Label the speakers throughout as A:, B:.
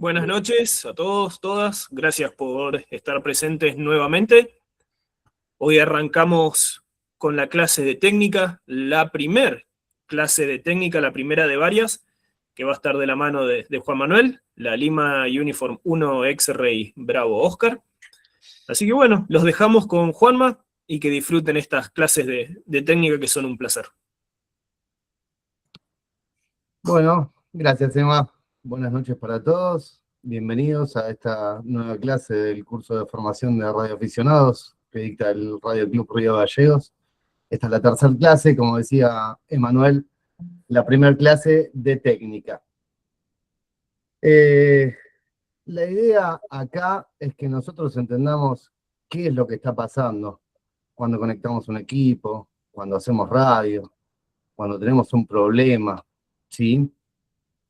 A: Buenas noches a todos, todas. Gracias por estar presentes nuevamente. Hoy arrancamos con la clase de técnica, la primer clase de técnica, la primera de varias, que va a estar de la mano de Juan Manuel, la Lima Uniform 1 X-Ray Bravo Oscar. Así que bueno, los dejamos con Juanma y que disfruten estas clases de técnica que son un placer.
B: Bueno, gracias Emma. Buenas noches para todos. Bienvenidos a esta nueva clase del curso de formación de radioaficionados que dicta el Radio Club Río Gallegos. Esta es la tercera clase, como decía Emanuel, la primera clase de técnica. La idea acá es que nosotros entendamos qué es lo que está pasando cuando conectamos un equipo, cuando hacemos radio, cuando tenemos un problema, ¿sí?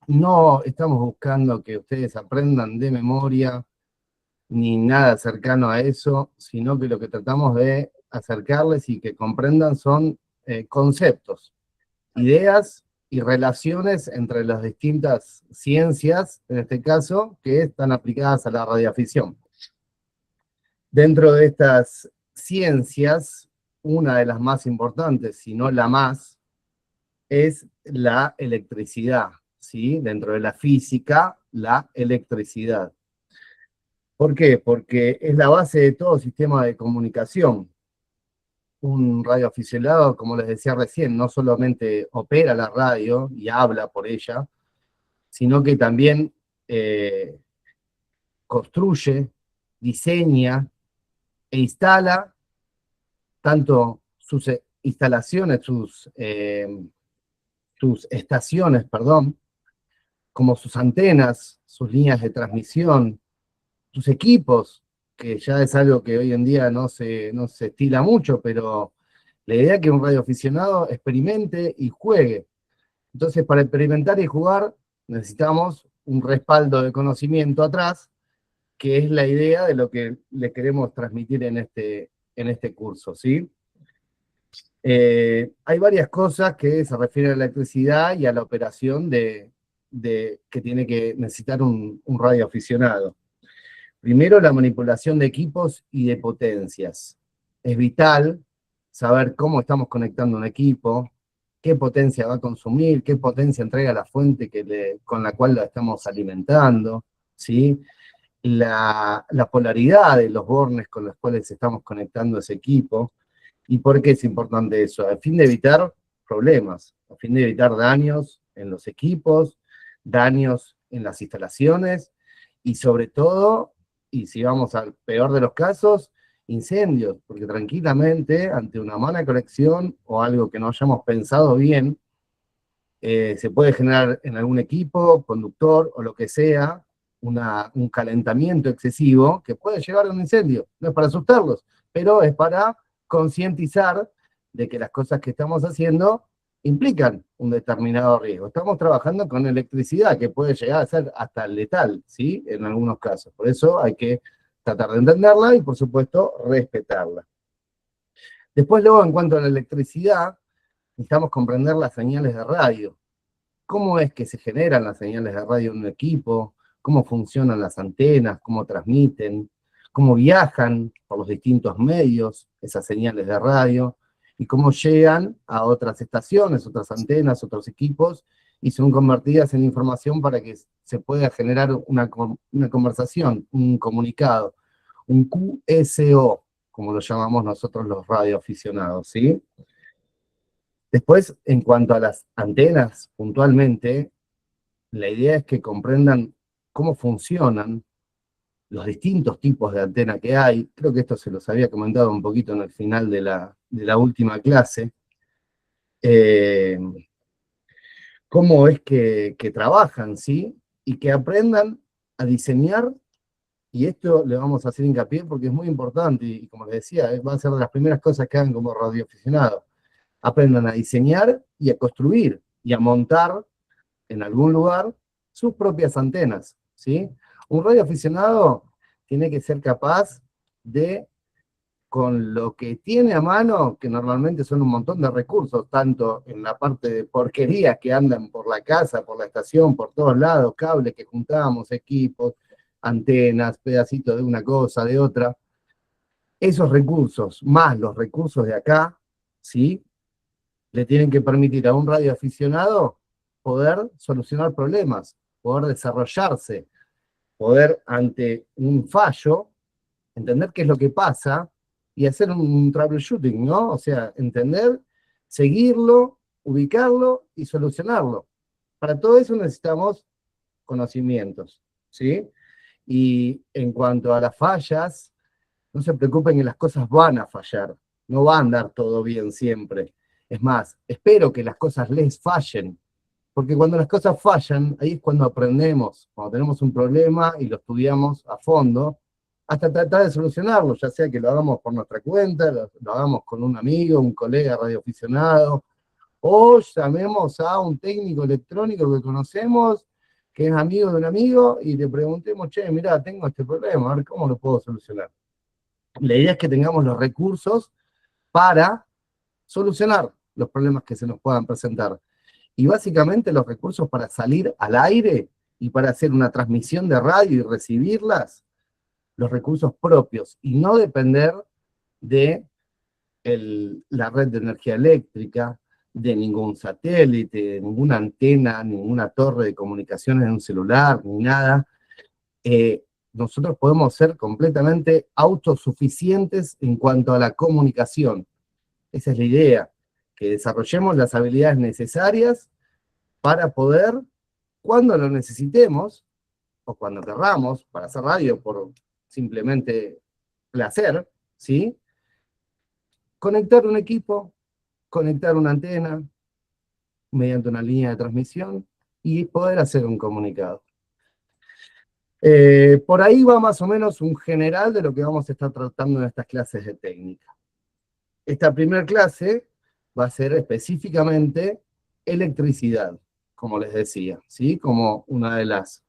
B: No estamos buscando que ustedes aprendan de memoria ni nada cercano a eso, sino que lo que tratamos de acercarles y que comprendan son conceptos, ideas y relaciones entre las distintas ciencias, en este caso, que están aplicadas a la radioafición. Dentro de estas ciencias, una de las más importantes, si no la más, es la electricidad, ¿sí? Dentro de la física, la electricidad. ¿Por qué? Porque es la base de todo sistema de comunicación. Un radioaficionado, como les decía recién, no solamente opera la radio y habla por ella, sino que también construye, diseña e instala tanto sus instalaciones, sus estaciones, perdón, como sus antenas, sus líneas de transmisión, sus equipos, que ya es algo que hoy en día no se estila mucho, pero la idea es que un radioaficionado experimente y juegue. Entonces, para experimentar y jugar, necesitamos un respaldo de conocimiento atrás, que es la idea de lo que le queremos transmitir en este curso, ¿sí? Hay varias cosas que se refieren a la electricidad y a la operación que tiene que necesitar un radioaficionado. Primero, la manipulación de equipos y de potencias. Es vital saber cómo estamos conectando un equipo, qué potencia va a consumir, qué potencia entrega la fuente con la cual la estamos alimentando, ¿sí? La polaridad de los bornes con los cuales estamos conectando ese equipo. ¿Y por qué es importante eso? A fin de evitar problemas, a fin de evitar daños en los equipos, daños en las instalaciones, y sobre todo, y si vamos al peor de los casos, incendios, porque tranquilamente, ante una mala conexión o algo que no hayamos pensado bien, se puede generar en algún equipo, conductor o lo que sea, un calentamiento excesivo que puede llevar a un incendio. No es para asustarlos, pero es para concientizar de que las cosas que estamos haciendo implican un determinado riesgo. Estamos trabajando con electricidad que puede llegar a ser hasta letal, ¿sí? En algunos casos. Por eso hay que tratar de entenderla y, por supuesto, respetarla. Después, luego, en cuanto a la electricidad, necesitamos comprender las señales de radio. ¿Cómo es que se generan las señales de radio en un equipo? ¿Cómo funcionan las antenas? ¿Cómo transmiten? ¿Cómo viajan por los distintos medios esas señales de radio? ¿Y cómo llegan a otras estaciones, otras antenas, otros equipos? Y son convertidas en información para que se pueda generar una conversación, un comunicado, un QSO, como lo llamamos nosotros los radioaficionados, ¿sí? Después, en cuanto a las antenas, puntualmente, la idea es que comprendan cómo funcionan los distintos tipos de antena que hay. Creo que esto se los había comentado un poquito en el final de la última clase. Cómo es que trabajan, ¿sí? Y que aprendan a diseñar, y esto le vamos a hacer hincapié porque es muy importante, y como les decía, va a ser de las primeras cosas que hagan como radioaficionados. Aprendan a diseñar y a construir y a montar en algún lugar sus propias antenas, ¿sí? Un radioaficionado tiene que ser capaz de con lo que tiene a mano, que normalmente son un montón de recursos, tanto en la parte de porquerías que andan por la casa, por la estación, por todos lados, cables que juntábamos, equipos, antenas, pedacitos de una cosa, de otra. Esos recursos, más los recursos de acá, ¿sí? Le tienen que permitir a un radioaficionado poder solucionar problemas, poder desarrollarse, poder ante un fallo, entender qué es lo que pasa y hacer un troubleshooting, ¿no? O sea, entender, seguirlo, ubicarlo y solucionarlo. Para todo eso necesitamos conocimientos, ¿sí? Y en cuanto a las fallas, no se preocupen que las cosas van a fallar, no va a andar todo bien siempre. Es más, espero que las cosas les fallen, porque cuando las cosas fallan, ahí es cuando aprendemos, cuando tenemos un problema y lo estudiamos a fondo, hasta tratar de solucionarlo, ya sea que lo hagamos por nuestra cuenta, lo hagamos con un amigo, un colega radioaficionado, o llamemos a un técnico electrónico que conocemos, que es amigo de un amigo, y le preguntemos, che, mirá, tengo este problema, a ver cómo lo puedo solucionar. La idea es que tengamos los recursos para solucionar los problemas que se nos puedan presentar. Y básicamente los recursos para salir al aire y para hacer una transmisión de radio y recibirlas, los recursos propios, y no depender de la red de energía eléctrica, de ningún satélite, de ninguna antena, ninguna torre de comunicaciones de un celular, ni nada. Nosotros podemos ser completamente autosuficientes en cuanto a la comunicación. Esa es la idea, que desarrollemos las habilidades necesarias para poder, cuando lo necesitemos, o cuando querramos, para hacer radio por simplemente placer, ¿sí? Conectar un equipo, conectar una antena mediante una línea de transmisión y poder hacer un comunicado. Por ahí va más o menos un general de lo que vamos a estar tratando en estas clases de técnica. Esta primera clase va a ser específicamente electricidad, como les decía, ¿sí? Como una de las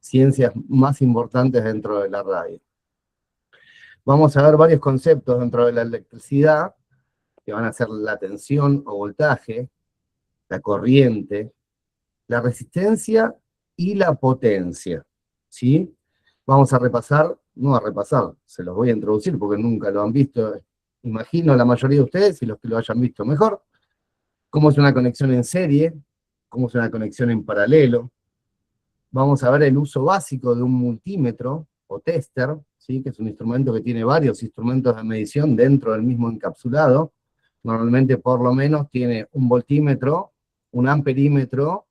B: ciencias más importantes dentro de la radio. Vamos a ver varios conceptos dentro de la electricidad, que van a ser la tensión o voltaje, la corriente, la resistencia y la potencia, ¿sí? Vamos a repasar, no a repasar, se los voy a introducir porque nunca lo han visto, imagino la mayoría de ustedes, y los que lo hayan visto mejor, cómo es una conexión en serie, cómo es una conexión en paralelo. Vamos a ver el uso básico de un multímetro o tester, ¿sí? Que es un instrumento que tiene varios instrumentos de medición dentro del mismo encapsulado. Normalmente por lo menos tiene un voltímetro, un amperímetro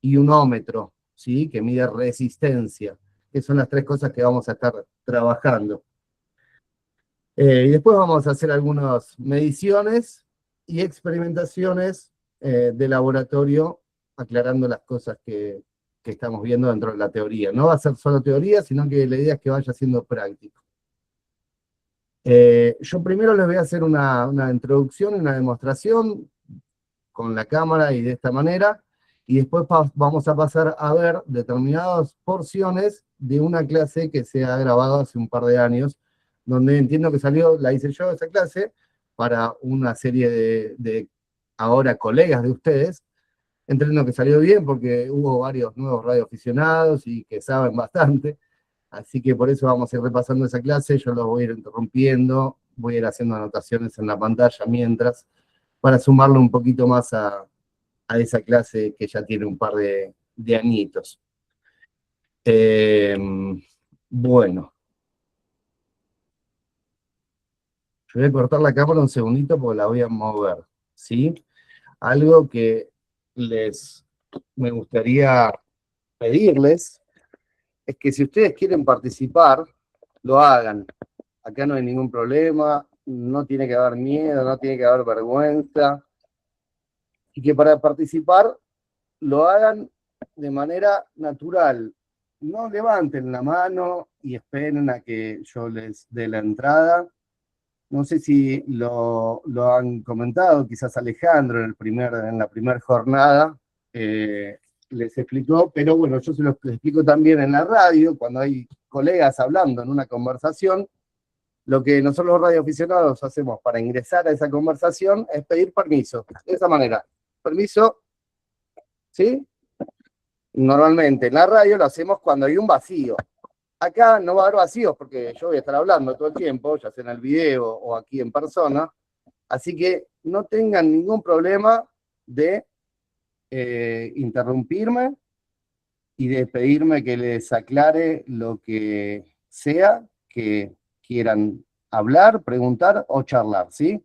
B: y un ómetro, ¿sí? Que mide resistencia, que son las tres cosas que vamos a estar trabajando. Y después vamos a hacer algunas mediciones y experimentaciones de laboratorio, aclarando las cosas que estamos viendo dentro de la teoría. No va a ser solo teoría, sino que la idea es que vaya siendo práctico. Yo primero les voy a hacer una introducción, una demostración con la cámara y de esta manera, y después vamos a pasar a ver determinadas porciones de una clase que se ha grabado hace un par de años, donde entiendo que salió, la hice yo esa clase, para una serie de ahora colegas de ustedes. Entiendo que salió bien porque hubo varios nuevos radioaficionados y que saben bastante, así que por eso vamos a ir repasando esa clase. Yo los voy a ir interrumpiendo, voy a ir haciendo anotaciones en la pantalla mientras, para sumarle un poquito más a esa clase que ya tiene un par de añitos. Bueno. Yo voy a cortar la cámara un segundito porque la voy a mover, ¿sí? Algo que me gustaría pedirles es que si ustedes quieren participar, lo hagan. Acá no hay ningún problema, no tiene que haber miedo, no tiene que haber vergüenza. Y que para participar lo hagan de manera natural. No levanten la mano y esperen a que yo les dé la entrada. No sé si lo han comentado, quizás Alejandro en la primera jornada les explicó, pero bueno, yo se los explico también en la radio, cuando hay colegas hablando en una conversación, Lo que nosotros los radioaficionados hacemos para ingresar a esa conversación es pedir permiso, de esa manera. Permiso, ¿sí? Normalmente en la radio lo hacemos cuando hay un vacío. Acá no va a haber vacíos porque yo voy a estar hablando todo el tiempo, ya sea en el video o aquí en persona, así que no tengan ningún problema de interrumpirme y de pedirme que les aclare lo que sea que quieran hablar, preguntar o charlar, ¿sí?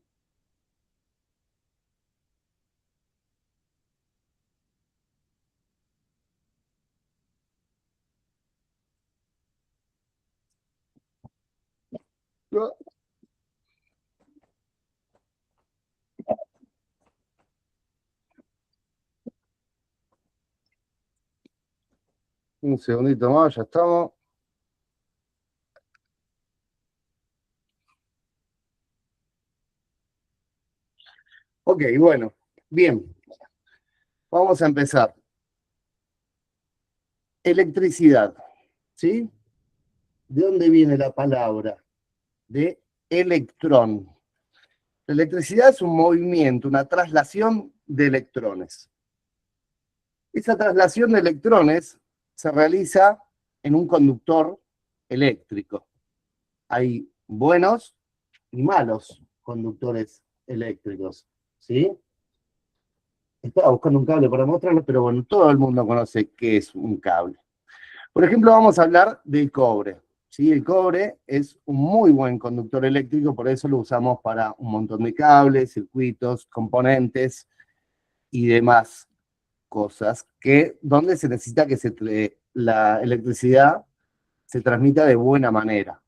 B: Un segundito más, ya estamos. Ok, bueno, bien. Vamos a empezar. Electricidad, ¿sí? ¿De dónde viene la palabra? De electrón. La electricidad es un movimiento, una traslación de electrones. Esa traslación de electrones se realiza en un conductor eléctrico. Hay buenos y malos conductores eléctricos, ¿sí? Estaba buscando un cable para mostrarlo, pero bueno, todo el mundo conoce qué es un cable. Por ejemplo, vamos a hablar del cobre, ¿sí? El cobre es un muy buen conductor eléctrico, por eso lo usamos para un montón de cables, circuitos, componentes y demás cosas, donde se necesita que la electricidad se transmita de buena manera.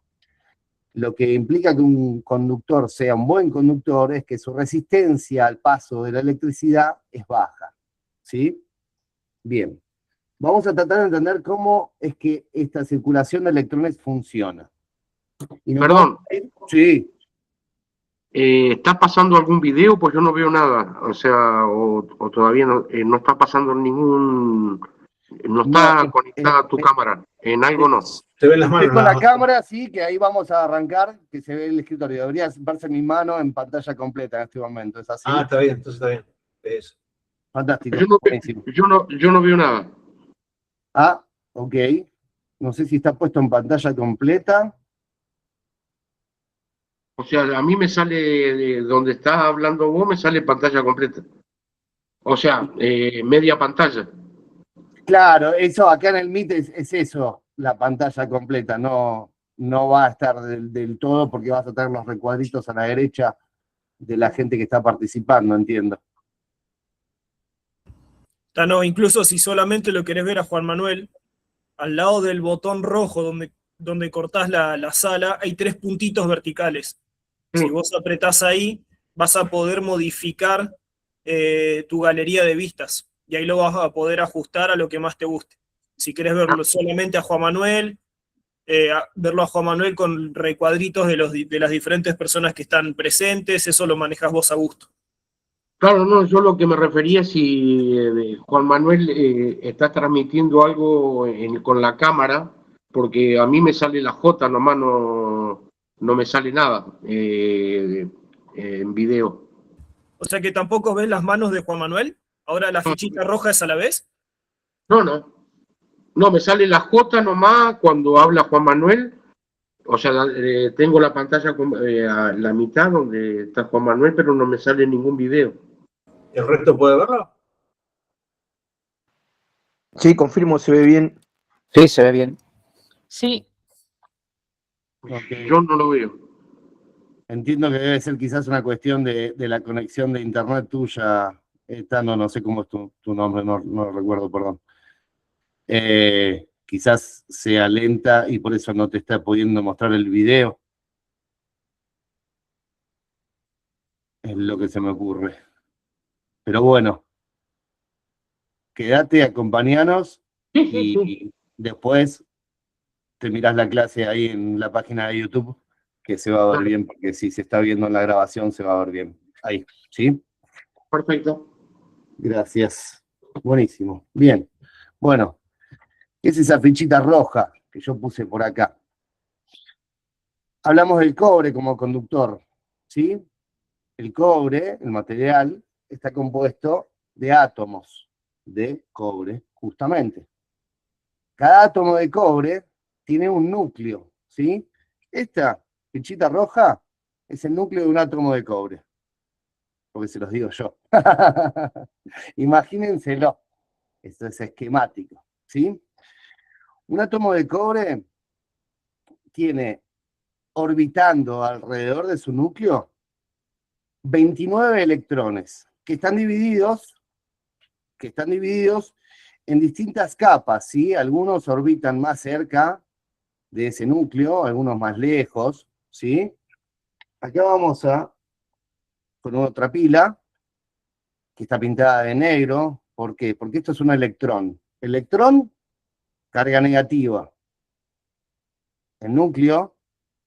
B: Lo que implica que un conductor sea un buen conductor es que su resistencia al paso de la electricidad es baja, ¿sí? Bien, vamos a tratar de entender cómo es que esta circulación de electrones funciona.
C: Perdón.
B: Sí.
C: ¿Está pasando algún video? Pues yo no veo nada. O sea, o todavía no está pasando ningún... No está conectada tu cámara. En algo no.
A: Se ven las manos.
B: Con la cámara, sí, que ahí vamos a arrancar, que se ve el escritorio. Debería verse mi mano en pantalla completa en este momento. ¿Es así?
A: Ah, está bien, entonces está bien. Eso.
B: Fantástico.
C: Yo no veo nada.
B: Ah, ok. No sé si está puesto en pantalla completa.
C: O sea, a mí me sale, de donde estás hablando vos, me sale pantalla completa. O sea, media pantalla.
B: Claro, eso acá en el Meet es eso, la pantalla completa. No va a estar del todo porque vas a tener los recuadritos a la derecha de la gente que está participando, entiendo.
A: No, incluso si solamente lo querés ver a Juan Manuel, al lado del botón rojo donde cortás la sala, hay 3 puntitos verticales. Si vos apretás ahí, vas a poder modificar tu galería de vistas. Y ahí lo vas a poder ajustar a lo que más te guste. Si querés verlo solamente a Juan Manuel, verlo a Juan Manuel con recuadritos de las diferentes personas que están presentes, eso lo manejás vos a gusto.
C: Claro, no, yo lo que me refería es si Juan Manuel está transmitiendo algo con la cámara, porque a mí me sale la J nomás, no me sale nada en video.
A: O sea que tampoco ves las manos de Juan Manuel. Ahora la fichita roja es a la vez.
C: No, me sale la J nomás cuando habla Juan Manuel. O sea, tengo la pantalla a la mitad donde está Juan Manuel, pero no me sale ningún video.
A: ¿El resto puede verlo?
D: Sí, confirmo, se ve bien.
E: Sí, se ve bien.
F: Sí.
B: Okay.
C: Yo no lo veo.
B: Entiendo que debe ser quizás una cuestión de la conexión de internet tuya. No sé cómo es tu nombre, no recuerdo, perdón. Quizás sea lenta y por eso no te está pudiendo mostrar el video. Es lo que se me ocurre. Pero bueno, quédate, acompañanos y después te mirás la clase ahí en la página de YouTube, que se va a ver bien, porque si se está viendo en la grabación se va a ver bien. Ahí, ¿sí?
C: Perfecto.
B: Gracias. Buenísimo. Bien. Bueno, ¿qué es esa fichita roja que yo puse por acá? Hablamos del cobre como conductor, ¿sí? El cobre, el material, está compuesto de átomos de cobre, justamente. Cada átomo de cobre tiene un núcleo, ¿sí? Esta fichita roja es el núcleo de un átomo de cobre, porque se los digo yo. Imagínenselo, esto es esquemático, ¿sí? Un átomo de cobre tiene orbitando alrededor de su núcleo 29 electrones que están divididos en distintas capas, ¿sí? Algunos orbitan más cerca de ese núcleo, algunos más lejos, ¿sí? Acá vamos con otra pila que está pintada de negro. ¿Por qué? Porque esto es un electrón. Electrón, carga negativa. El núcleo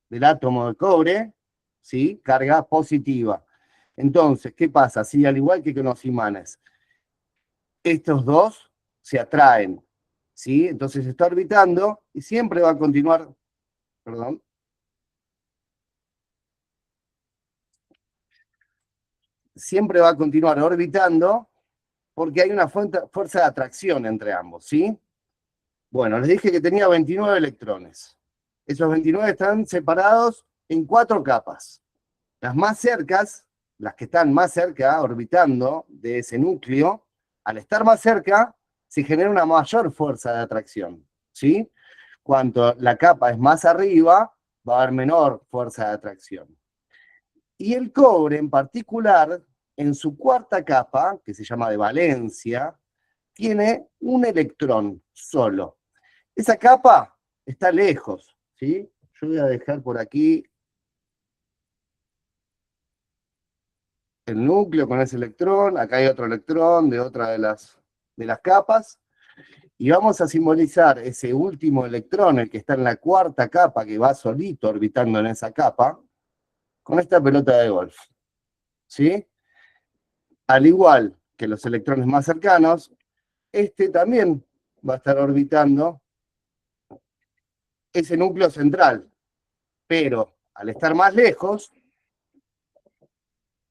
B: del átomo de cobre, ¿sí? Carga positiva. Entonces, ¿qué pasa? Si al igual que con los imanes, estos dos se atraen, ¿sí? Entonces está orbitando y siempre va a continuar, perdón, siempre va a continuar orbitando porque hay una fuerza de atracción entre ambos, ¿sí? Bueno, les dije que tenía 29 electrones. Esos 29 están separados en 4 capas. Las más cercas, las que están más cerca, orbitando de ese núcleo, al estar más cerca, se genera una mayor fuerza de atracción, ¿sí? Cuanto la capa es más arriba, va a haber menor fuerza de atracción. Y el cobre en particular, en su cuarta capa, que se llama de valencia, tiene un electrón solo. Esa capa está lejos, ¿sí? Yo voy a dejar por aquí el núcleo con ese electrón, acá hay otro electrón de otra de las capas, y vamos a simbolizar ese último electrón, el que está en la cuarta capa, que va solito orbitando en esa capa, con esta pelota de golf, ¿sí? Al igual que los electrones más cercanos, este también va a estar orbitando ese núcleo central, pero al estar más lejos,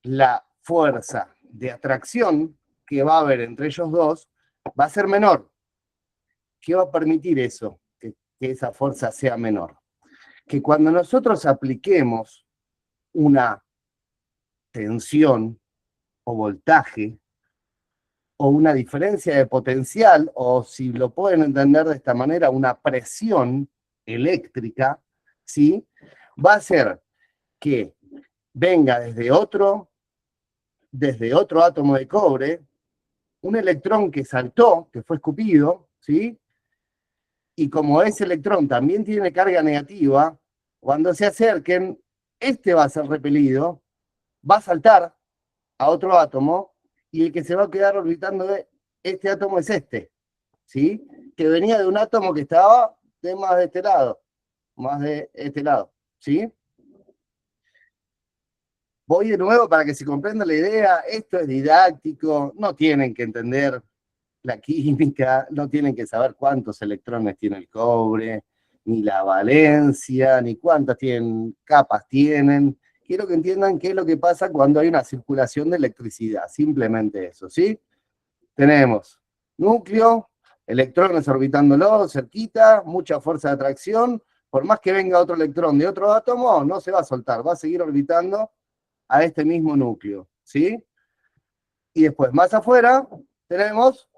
B: la fuerza de atracción que va a haber entre ellos dos va a ser menor. ¿Qué va a permitir eso? Que esa fuerza sea menor. Que cuando nosotros apliquemos una tensión o voltaje o una diferencia de potencial, o si lo pueden entender de esta manera, una presión eléctrica, ¿sí? Va a ser que venga desde otro átomo de cobre, un electrón que saltó, que fue escupido, ¿sí? Y como ese electrón también tiene carga negativa, cuando se acerquen, este va a ser repelido, va a saltar a otro átomo, y el que se va a quedar orbitando de este átomo es este, ¿sí? Que venía de un átomo que estaba más de este lado, ¿sí? Voy de nuevo para que se comprenda la idea. Esto es didáctico, no tienen que entender la química, no tienen que saber cuántos electrones tiene el cobre, ni la valencia, ni cuántas capas tienen. Quiero que entiendan qué es lo que pasa cuando hay una circulación de electricidad, simplemente eso, ¿sí? Tenemos núcleo, electrones orbitándolo, cerquita, mucha fuerza de atracción. Por más que venga otro electrón de otro átomo, no se va a soltar, va a seguir orbitando a este mismo núcleo, ¿sí? Y después, más afuera, tenemos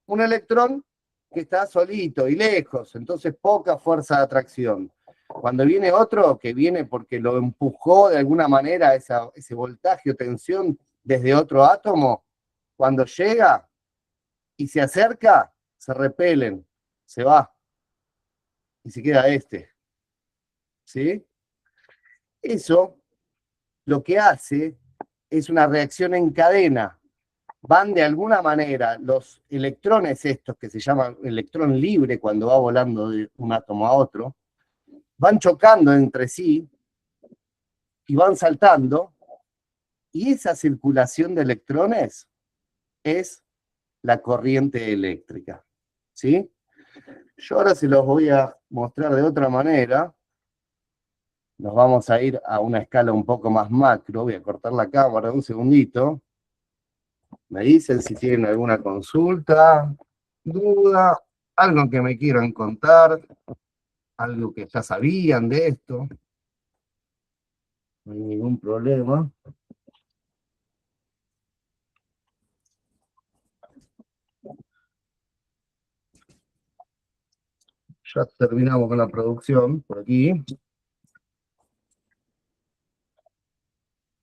B: un electrón que está solito y lejos, entonces poca fuerza de atracción. Cuando viene otro, que viene porque lo empujó de alguna manera ese voltaje o tensión desde otro átomo, cuando llega y se acerca, se repelen, se va, y se queda este, ¿sí? Eso lo que hace es una reacción en cadena. Van de alguna manera los electrones estos, que se llaman electrón libre cuando va volando de un átomo a otro, van chocando entre sí y van saltando, y esa circulación de electrones es la corriente eléctrica, ¿sí? Yo ahora se los voy a mostrar de otra manera. Nos vamos a ir a una escala un poco más macro. Voy a cortar la cámara un segundito. Me dicen si tienen alguna consulta, duda, algo que me quieran contar, algo que ya sabían de esto. No hay ningún problema. Ya terminamos con la producción por aquí.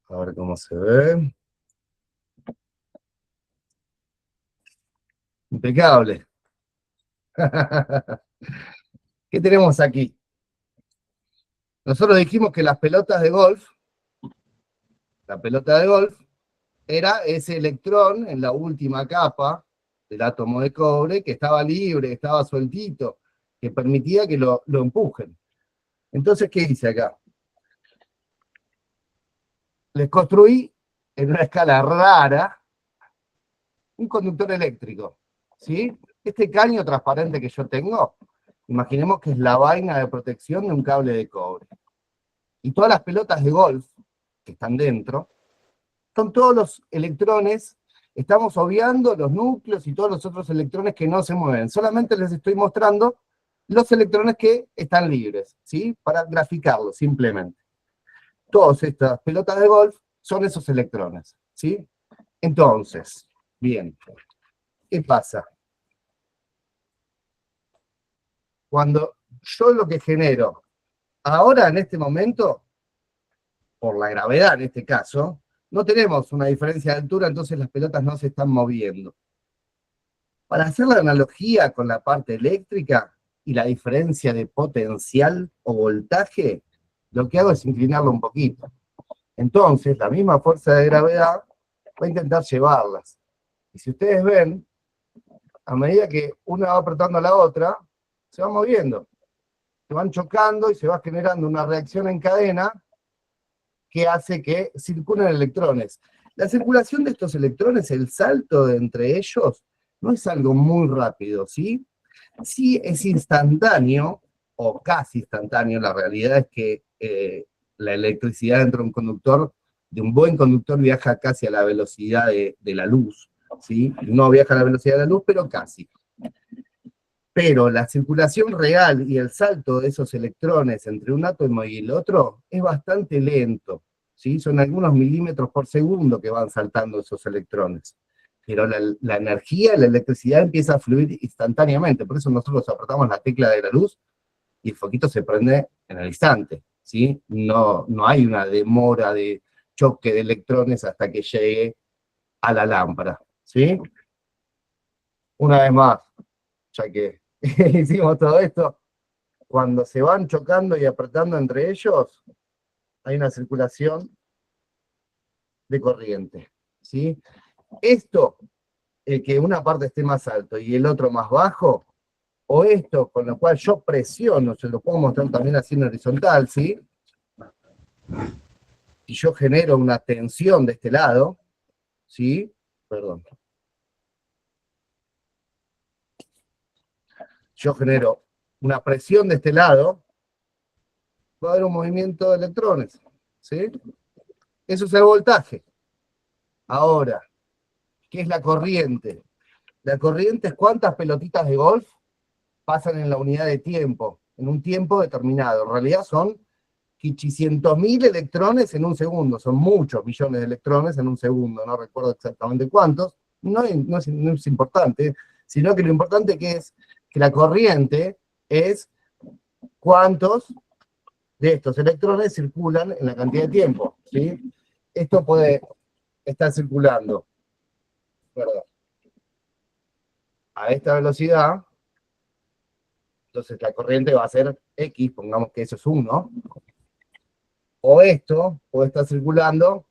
B: A ver cómo se ve. Impecable. ¿Qué tenemos aquí? Nosotros dijimos que las pelotas de golf, la pelota de golf, era ese electrón en la última capa del átomo de cobre que estaba libre, estaba sueltito, que permitía que lo empujen. Entonces, ¿qué hice acá? Les construí en una escala rara un conductor eléctrico, ¿sí? Este caño transparente que yo tengo, imaginemos que es la vaina de protección de un cable de cobre. Y todas las pelotas de golf que están dentro, son todos los electrones, estamos obviando los núcleos y todos los otros electrones que no se mueven. Solamente les estoy mostrando los electrones que están libres, ¿sí? Para graficarlo, simplemente. Todas estas pelotas de golf son esos electrones, ¿sí? Entonces, bien, ¿qué pasa? Cuando yo lo que genero, ahora en este momento, por la gravedad en este caso, no tenemos una diferencia de altura, entonces las pelotas no se están moviendo. Para hacer la analogía con la parte eléctrica y la diferencia de potencial o voltaje, lo que hago es inclinarlo un poquito. Entonces, la misma fuerza de gravedad va a intentar llevarlas. Y si ustedes ven, a medida que una va apretando a la otra, se va moviendo. Se van chocando y se va generando una reacción en cadena que hace que circulen electrones. La circulación de estos electrones, el salto de entre ellos, no es algo muy rápido, ¿sí? Sí es instantáneo, o casi instantáneo, la realidad es que la electricidad dentro de un conductor, de un buen conductor, viaja casi a la velocidad de la luz, ¿sí? No viaja a la velocidad de la luz, pero casi. Pero la circulación real y el salto de esos electrones entre un átomo y el otro es bastante lento, ¿sí? Son algunos milímetros por segundo que van saltando esos electrones. Pero la energía, la electricidad empieza a fluir instantáneamente, por eso nosotros apretamos la tecla de la luz y el foquito se prende en el instante, ¿sí? No hay una demora de choque de electrones hasta que llegue a la lámpara, ¿sí? Una vez más, ya que hicimos todo esto, cuando se van chocando y apretando entre ellos, hay una circulación de corriente, ¿sí? Esto, el que una parte esté más alto y el otro más bajo, o esto con lo cual yo presiono, se lo puedo mostrar también así en horizontal, ¿sí? Y yo genero una tensión de este lado, ¿sí? Perdón. Yo genero una presión de este lado, va a haber un movimiento de electrones, ¿sí? Eso es el voltaje. Ahora, ¿qué es la corriente? La corriente es cuántas pelotitas de golf pasan en la unidad de tiempo, en un tiempo determinado. En realidad son 500.000 electrones en un segundo, son muchos millones de electrones en un segundo, no recuerdo exactamente cuántos, no es importante, sino que lo importante es que la corriente es cuántos de estos electrones circulan en la cantidad de tiempo, ¿sí? Esto puede estar circulando, perdón, a esta velocidad, entonces la corriente va a ser X, pongamos que eso es 1, o esto puede estar circulando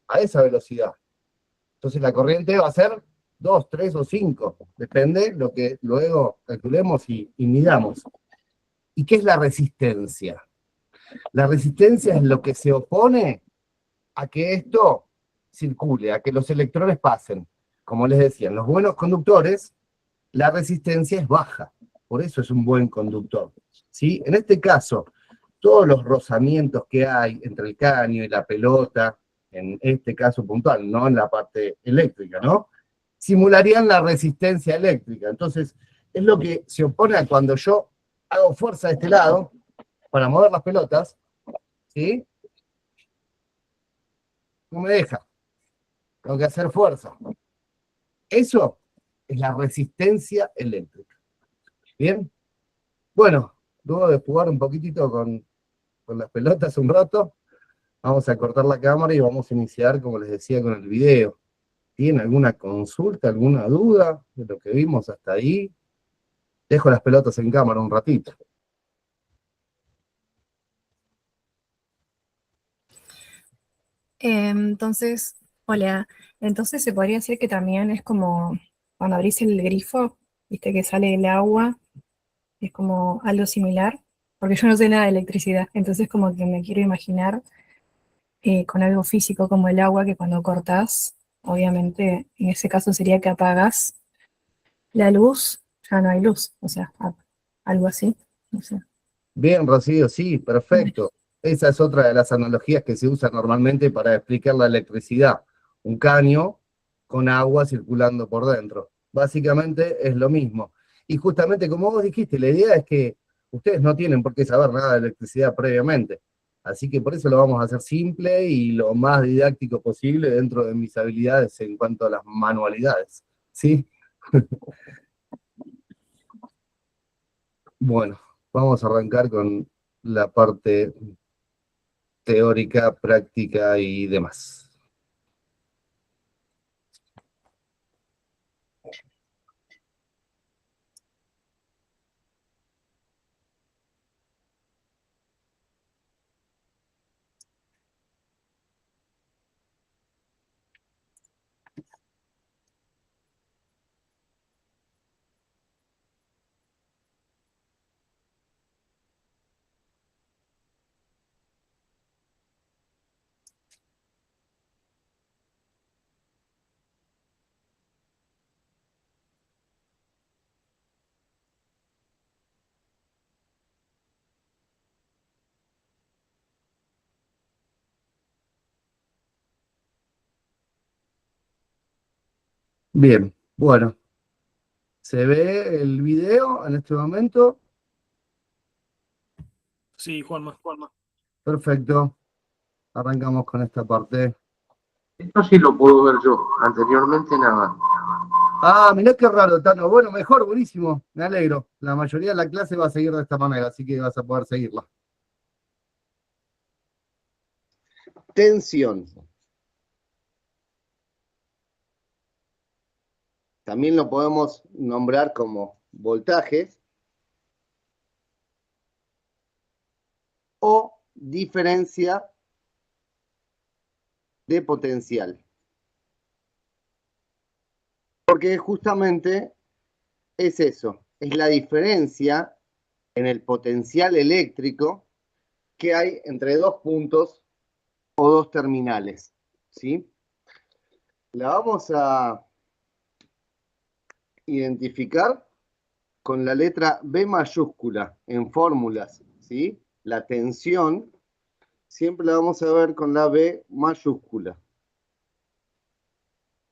B: a esa velocidad. Entonces la corriente va a ser 2, 3 o 5, depende lo que luego calculemos y midamos. ¿Y qué es la resistencia? La resistencia es lo que se opone a que esto circule, a que los electrones pasen. Como les decía, en los buenos conductores, la resistencia es baja, por eso es un buen conductor, ¿sí? En este caso, todos los rozamientos que hay entre el caño y la pelota, en este caso puntual, no en la parte eléctrica, ¿no? Simularían la resistencia eléctrica. Entonces, es lo que se opone a cuando yo hago fuerza de este lado para mover las pelotas, ¿sí? No me deja. Tengo que hacer fuerza. Eso es la resistencia eléctrica. ¿Bien? Bueno, luego de jugar un poquitito con las pelotas un rato, vamos a cortar la cámara y vamos a iniciar, como les decía, con el video. ¿Tienen alguna consulta, alguna duda de lo que vimos hasta ahí? Dejo las pelotas en cámara un ratito.
E: Entonces, hola, entonces se podría decir que también es como cuando abrís el grifo, viste que sale el agua, es como algo similar, porque yo no sé nada de electricidad, entonces como que me quiero imaginar con algo físico como el agua que cuando cortás, obviamente en ese caso sería que apagas la luz, ya no hay luz, o sea, algo así, no sé.
B: Bien, Rocío, sí, perfecto. Esa es otra de las analogías que se usa normalmente para explicar la electricidad. Un caño con agua circulando por dentro. Básicamente es lo mismo. Y justamente como vos dijiste, la idea es que ustedes no tienen por qué saber nada de electricidad previamente. Así que por eso lo vamos a hacer simple y lo más didáctico posible dentro de mis habilidades en cuanto a las manualidades. ¿Sí? Bueno, vamos a arrancar con la parte teórica, práctica y demás. Bien, bueno, ¿se ve el video en este momento?
A: Sí, Juanma.
B: Perfecto, arrancamos con esta parte.
C: Esto sí lo puedo ver yo, anteriormente nada.
B: Ah, mirá qué raro, Tano. Bueno, mejor, buenísimo, me alegro. La mayoría de la clase va a seguir de esta manera, así que vas a poder seguirla. Tensión. También lo podemos nombrar como voltaje o diferencia de potencial. Porque justamente es eso, es la diferencia en el potencial eléctrico que hay entre dos puntos o dos terminales, ¿sí? La vamos a identificar con la letra B mayúscula en fórmulas, ¿sí? La tensión siempre la vamos a ver con la B mayúscula.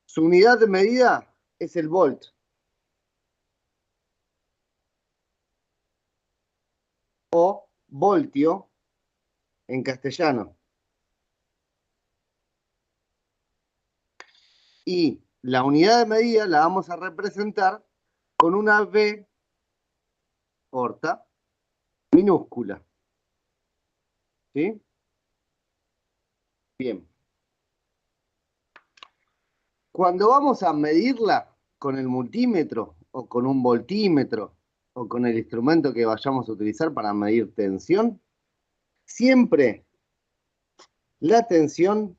B: Su unidad de medida es el volt. O voltio en castellano. Y la unidad de medida la vamos a representar con una V corta, minúscula. ¿Sí? Bien. Cuando vamos a medirla con el multímetro o con un voltímetro o con el instrumento que vayamos a utilizar para medir tensión, siempre la tensión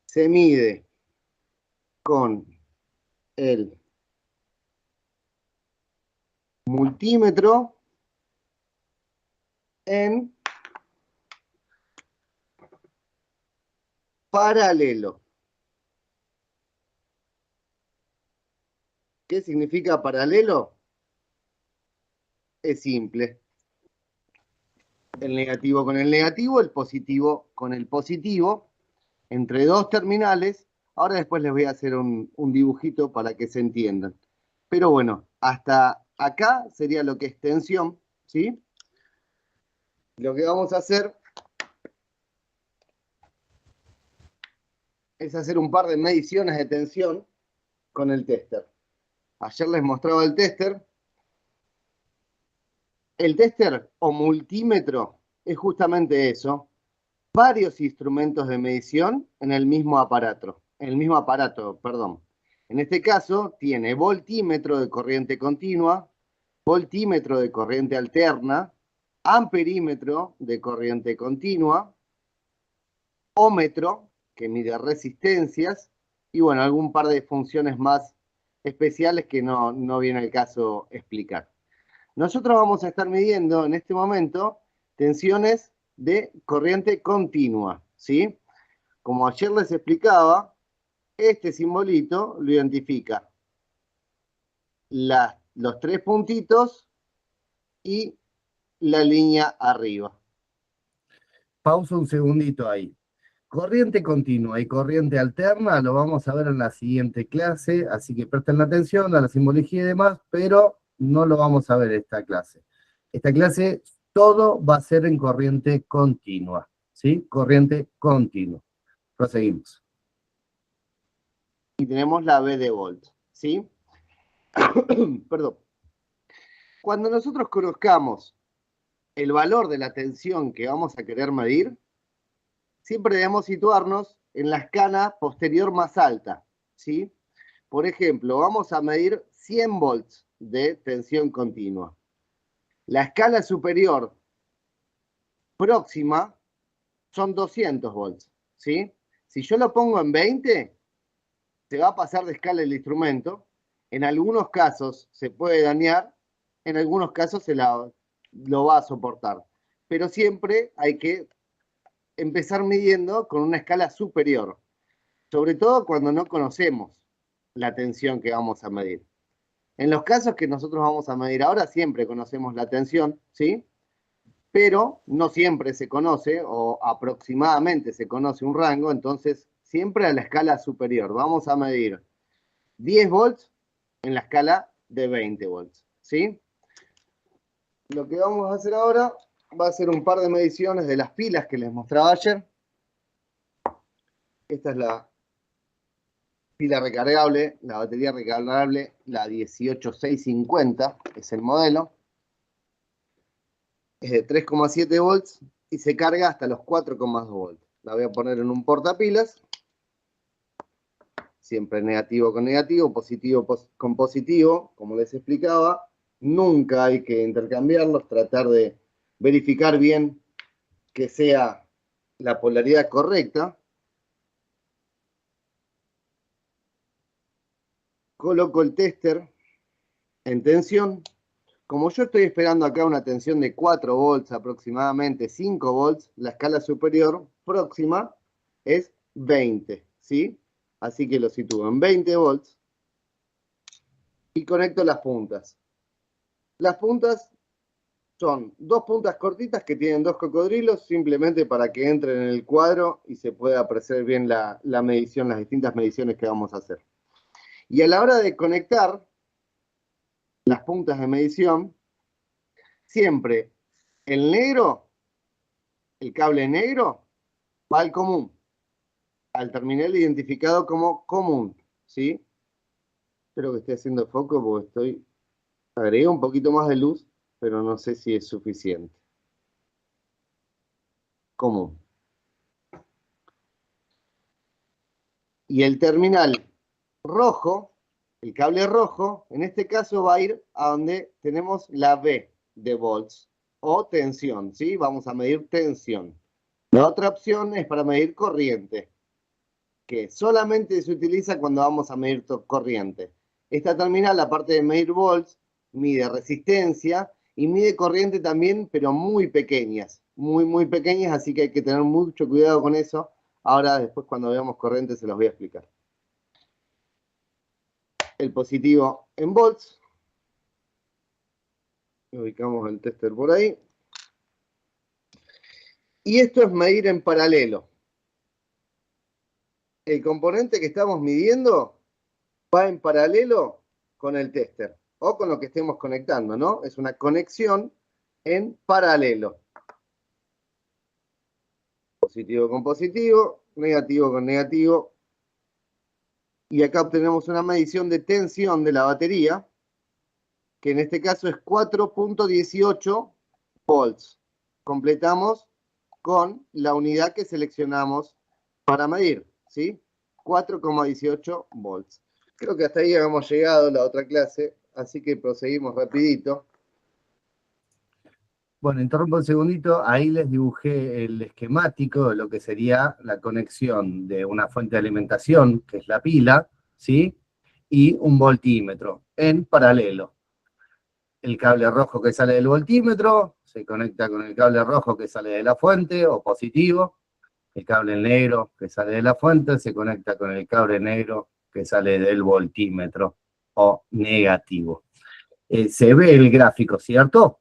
B: se mide con el multímetro en paralelo. ¿Qué significa paralelo? Es simple. el negativo con el negativo, el positivo con el positivo, entre dos terminales. Ahora después les voy a hacer un dibujito para que se entiendan. Pero bueno, hasta acá sería lo que es tensión, ¿sí? Lo que vamos a hacer es hacer un par de mediciones de tensión con el tester. Ayer les mostraba el tester. El tester o multímetro es justamente eso. Varios instrumentos de medición en el mismo aparato. En este caso tiene voltímetro de corriente continua, voltímetro de corriente alterna, amperímetro de corriente continua, ómetro, que mide resistencias, y bueno, algún par de funciones más especiales que no viene al caso explicar. Nosotros vamos a estar midiendo en este momento tensiones de corriente continua, ¿sí? Como ayer les explicaba, este simbolito lo identifica los tres puntitos y la línea arriba. Pausa un segundito ahí. Corriente continua y corriente alterna lo vamos a ver en la siguiente clase, así que presten atención a la simbología y demás, pero no lo vamos a ver en esta clase. Esta clase todo va a ser en corriente continua, ¿sí? Corriente continua. Proseguimos. Y tenemos la V de volt, ¿sí? Perdón. Cuando nosotros conozcamos el valor de la tensión que vamos a querer medir, siempre debemos situarnos en la escala posterior más alta, ¿sí? Por ejemplo, vamos a medir 100 volts de tensión continua. La escala superior próxima son 200 volts, ¿sí? Si yo lo pongo en 20, se va a pasar de escala el instrumento. En algunos casos se puede dañar, en algunos casos lo va a soportar. Pero siempre hay que empezar midiendo con una escala superior, sobre todo cuando no conocemos la tensión que vamos a medir. En los casos que nosotros vamos a medir ahora, siempre conocemos la tensión, ¿sí? Pero no siempre se conoce, o aproximadamente se conoce un rango, entonces siempre a la escala superior. Vamos a medir 10 volts en la escala de 20 volts, ¿sí? Lo que vamos a hacer ahora va a ser un par de mediciones de las pilas que les mostraba ayer. Esta es la pila recargable, la batería recargable, la 18650, es el modelo. Es de 3,7 volts y se carga hasta los 4,2 volts. La voy a poner en un portapilas. Siempre negativo con negativo, positivo con positivo, como les explicaba. Nunca hay que intercambiarlos, tratar de verificar bien que sea la polaridad correcta. Coloco el tester en tensión. Como yo estoy esperando acá una tensión de 4 volts aproximadamente, 5 volts, la escala superior próxima es 20, ¿sí? Así que lo sitúo en 20 volts y conecto las puntas. Las puntas son dos puntas cortitas que tienen dos cocodrilos, simplemente para que entren en el cuadro y se pueda apreciar bien la medición, las distintas mediciones que vamos a hacer. Y a la hora de conectar las puntas de medición, siempre el negro, el cable negro, va al común, al terminal identificado como común, ¿sí? Espero que esté haciendo foco porque agregué un poquito más de luz, pero no sé si es suficiente. Común. Y el terminal rojo, el cable rojo, en este caso va a ir a donde tenemos la V de volts o tensión, ¿sí? Vamos a medir tensión. La otra opción es para medir corriente, que solamente se utiliza cuando vamos a medir corriente. Esta terminal, aparte de medir volts, mide resistencia y mide corriente también, pero muy pequeñas, muy pequeñas, así que hay que tener mucho cuidado con eso. Ahora, después, cuando veamos corriente, se los voy a explicar. El positivo en volts. Ubicamos el tester por ahí. Y esto es medir en paralelo. El componente que estamos midiendo va en paralelo con el tester o con lo que estemos conectando, ¿no? Es una conexión en paralelo. Positivo con positivo, negativo con negativo. Y acá obtenemos una medición de tensión de la batería, que en este caso es 4.18 volts. Completamos con la unidad que seleccionamos para medir, ¿sí? 4,18 volts. Creo que hasta ahí habíamos llegado la otra clase, así que proseguimos rapidito. Bueno, interrumpo un segundito, ahí les dibujé el esquemático de lo que sería la conexión de una fuente de alimentación, que es la pila, ¿sí? Y un voltímetro en paralelo. El cable rojo que sale del voltímetro se conecta con el cable rojo que sale de la fuente, o positivo. El cable negro que sale de la fuente se conecta con el cable negro que sale del voltímetro, o negativo. Se ve el gráfico, ¿cierto?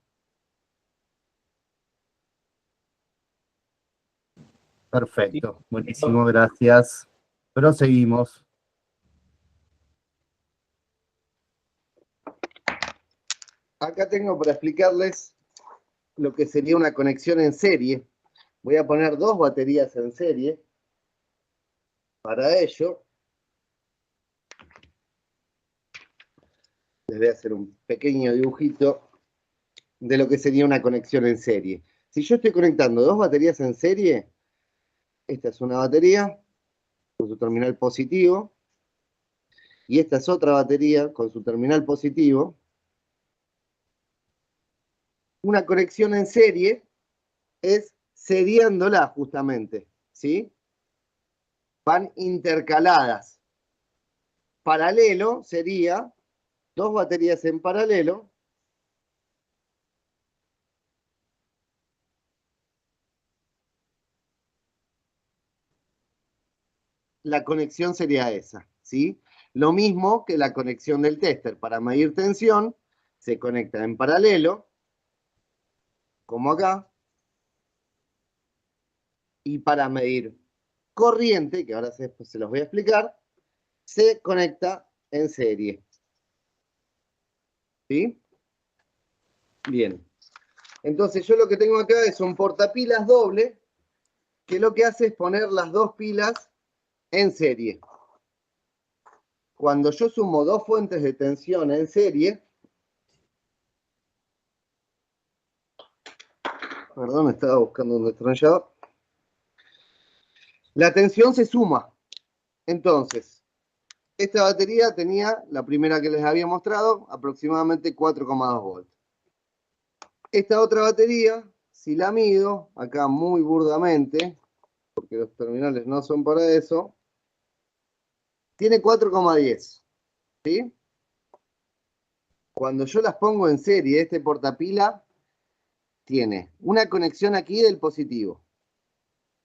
B: Perfecto, buenísimo, gracias. Proseguimos. Acá tengo para explicarles lo que sería una conexión en serie. Voy a poner dos baterías en serie. Para ello, les voy a hacer un pequeño dibujito de lo que sería una conexión en serie. Si yo estoy conectando dos baterías en serie, esta es una batería con su terminal positivo, y esta es otra batería con su terminal positivo. Una conexión en serie es seriándola justamente, ¿sí? Van intercaladas. Paralelo sería dos baterías en paralelo. La conexión sería esa, ¿sí? Lo mismo que la conexión del tester. Para medir tensión, se conecta en paralelo, como acá. Y para medir corriente, que ahora se los voy a explicar, se conecta en serie. ¿Sí? Bien. Entonces yo lo que tengo acá es un portapilas doble, que lo que hace es poner las dos pilas en serie. Cuando yo sumo dos fuentes de tensión en serie, perdón, estaba buscando un destornillador, la tensión se suma. Entonces, esta batería tenía, la primera que les había mostrado, aproximadamente 4,2 volts. Esta otra batería, si la mido, acá muy burdamente, porque los terminales no son para eso, tiene 4,10, ¿sí? Cuando yo las pongo en serie, este portapila tiene una conexión aquí del positivo.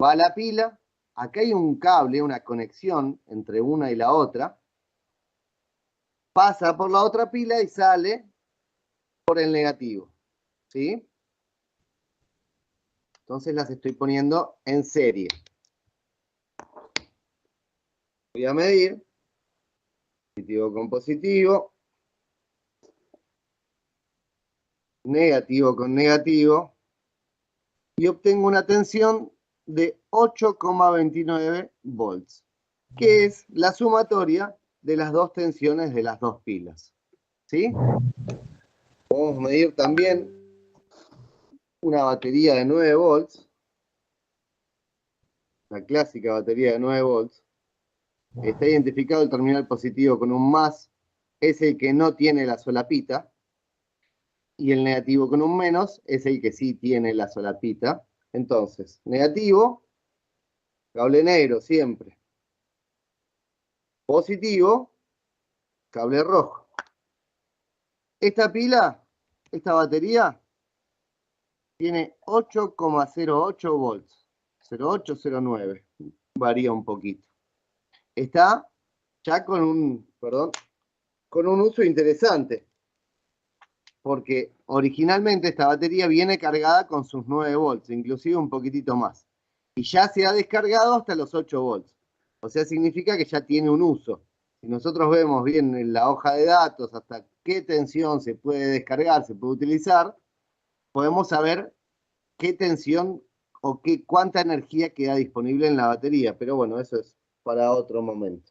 B: Va a la pila, acá hay un cable, una conexión entre una y la otra, pasa por la otra pila y sale por el negativo, ¿sí? Entonces las estoy poniendo en serie. Voy a medir, positivo con positivo, negativo con negativo, y obtengo una tensión de 8,29 volts, que es la sumatoria de las dos tensiones de las dos pilas, ¿sí? Podemos medir también una batería de 9 volts, la clásica batería de 9 volts. Está identificado el terminal positivo con un más, es el que no tiene la solapita, y el negativo con un menos es el que sí tiene la solapita. Entonces, negativo, cable negro siempre. Positivo, cable rojo. Esta pila, esta batería, tiene 8,08 volts. 0,809. Varía un poquito. Está ya con un uso interesante. Porque originalmente esta batería viene cargada con sus 9 volts, inclusive un poquitito más. Y ya se ha descargado hasta los 8 volts. O sea, significa que ya tiene un uso. Si nosotros vemos bien en la hoja de datos hasta qué tensión se puede descargar, se puede utilizar, podemos saber qué tensión o cuánta energía queda disponible en la batería. Pero bueno, eso es para otro momento.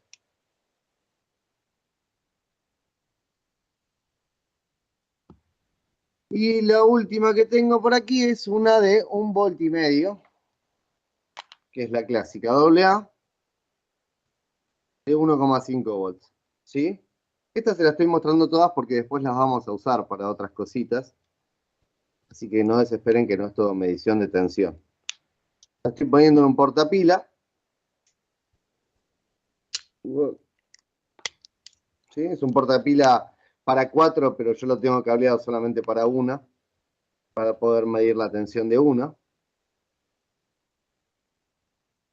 B: Y la última que tengo por aquí es una de 1,5 volts, que es la clásica AA, de 1,5 volts. ¿Sí? Estas se las estoy mostrando todas porque después las vamos a usar para otras cositas. Así que no desesperen que no es todo medición de tensión. La estoy poniendo en un portapila. ¿Sí? Es un portapila para 4, pero yo lo tengo cableado solamente para una, para poder medir la tensión de una.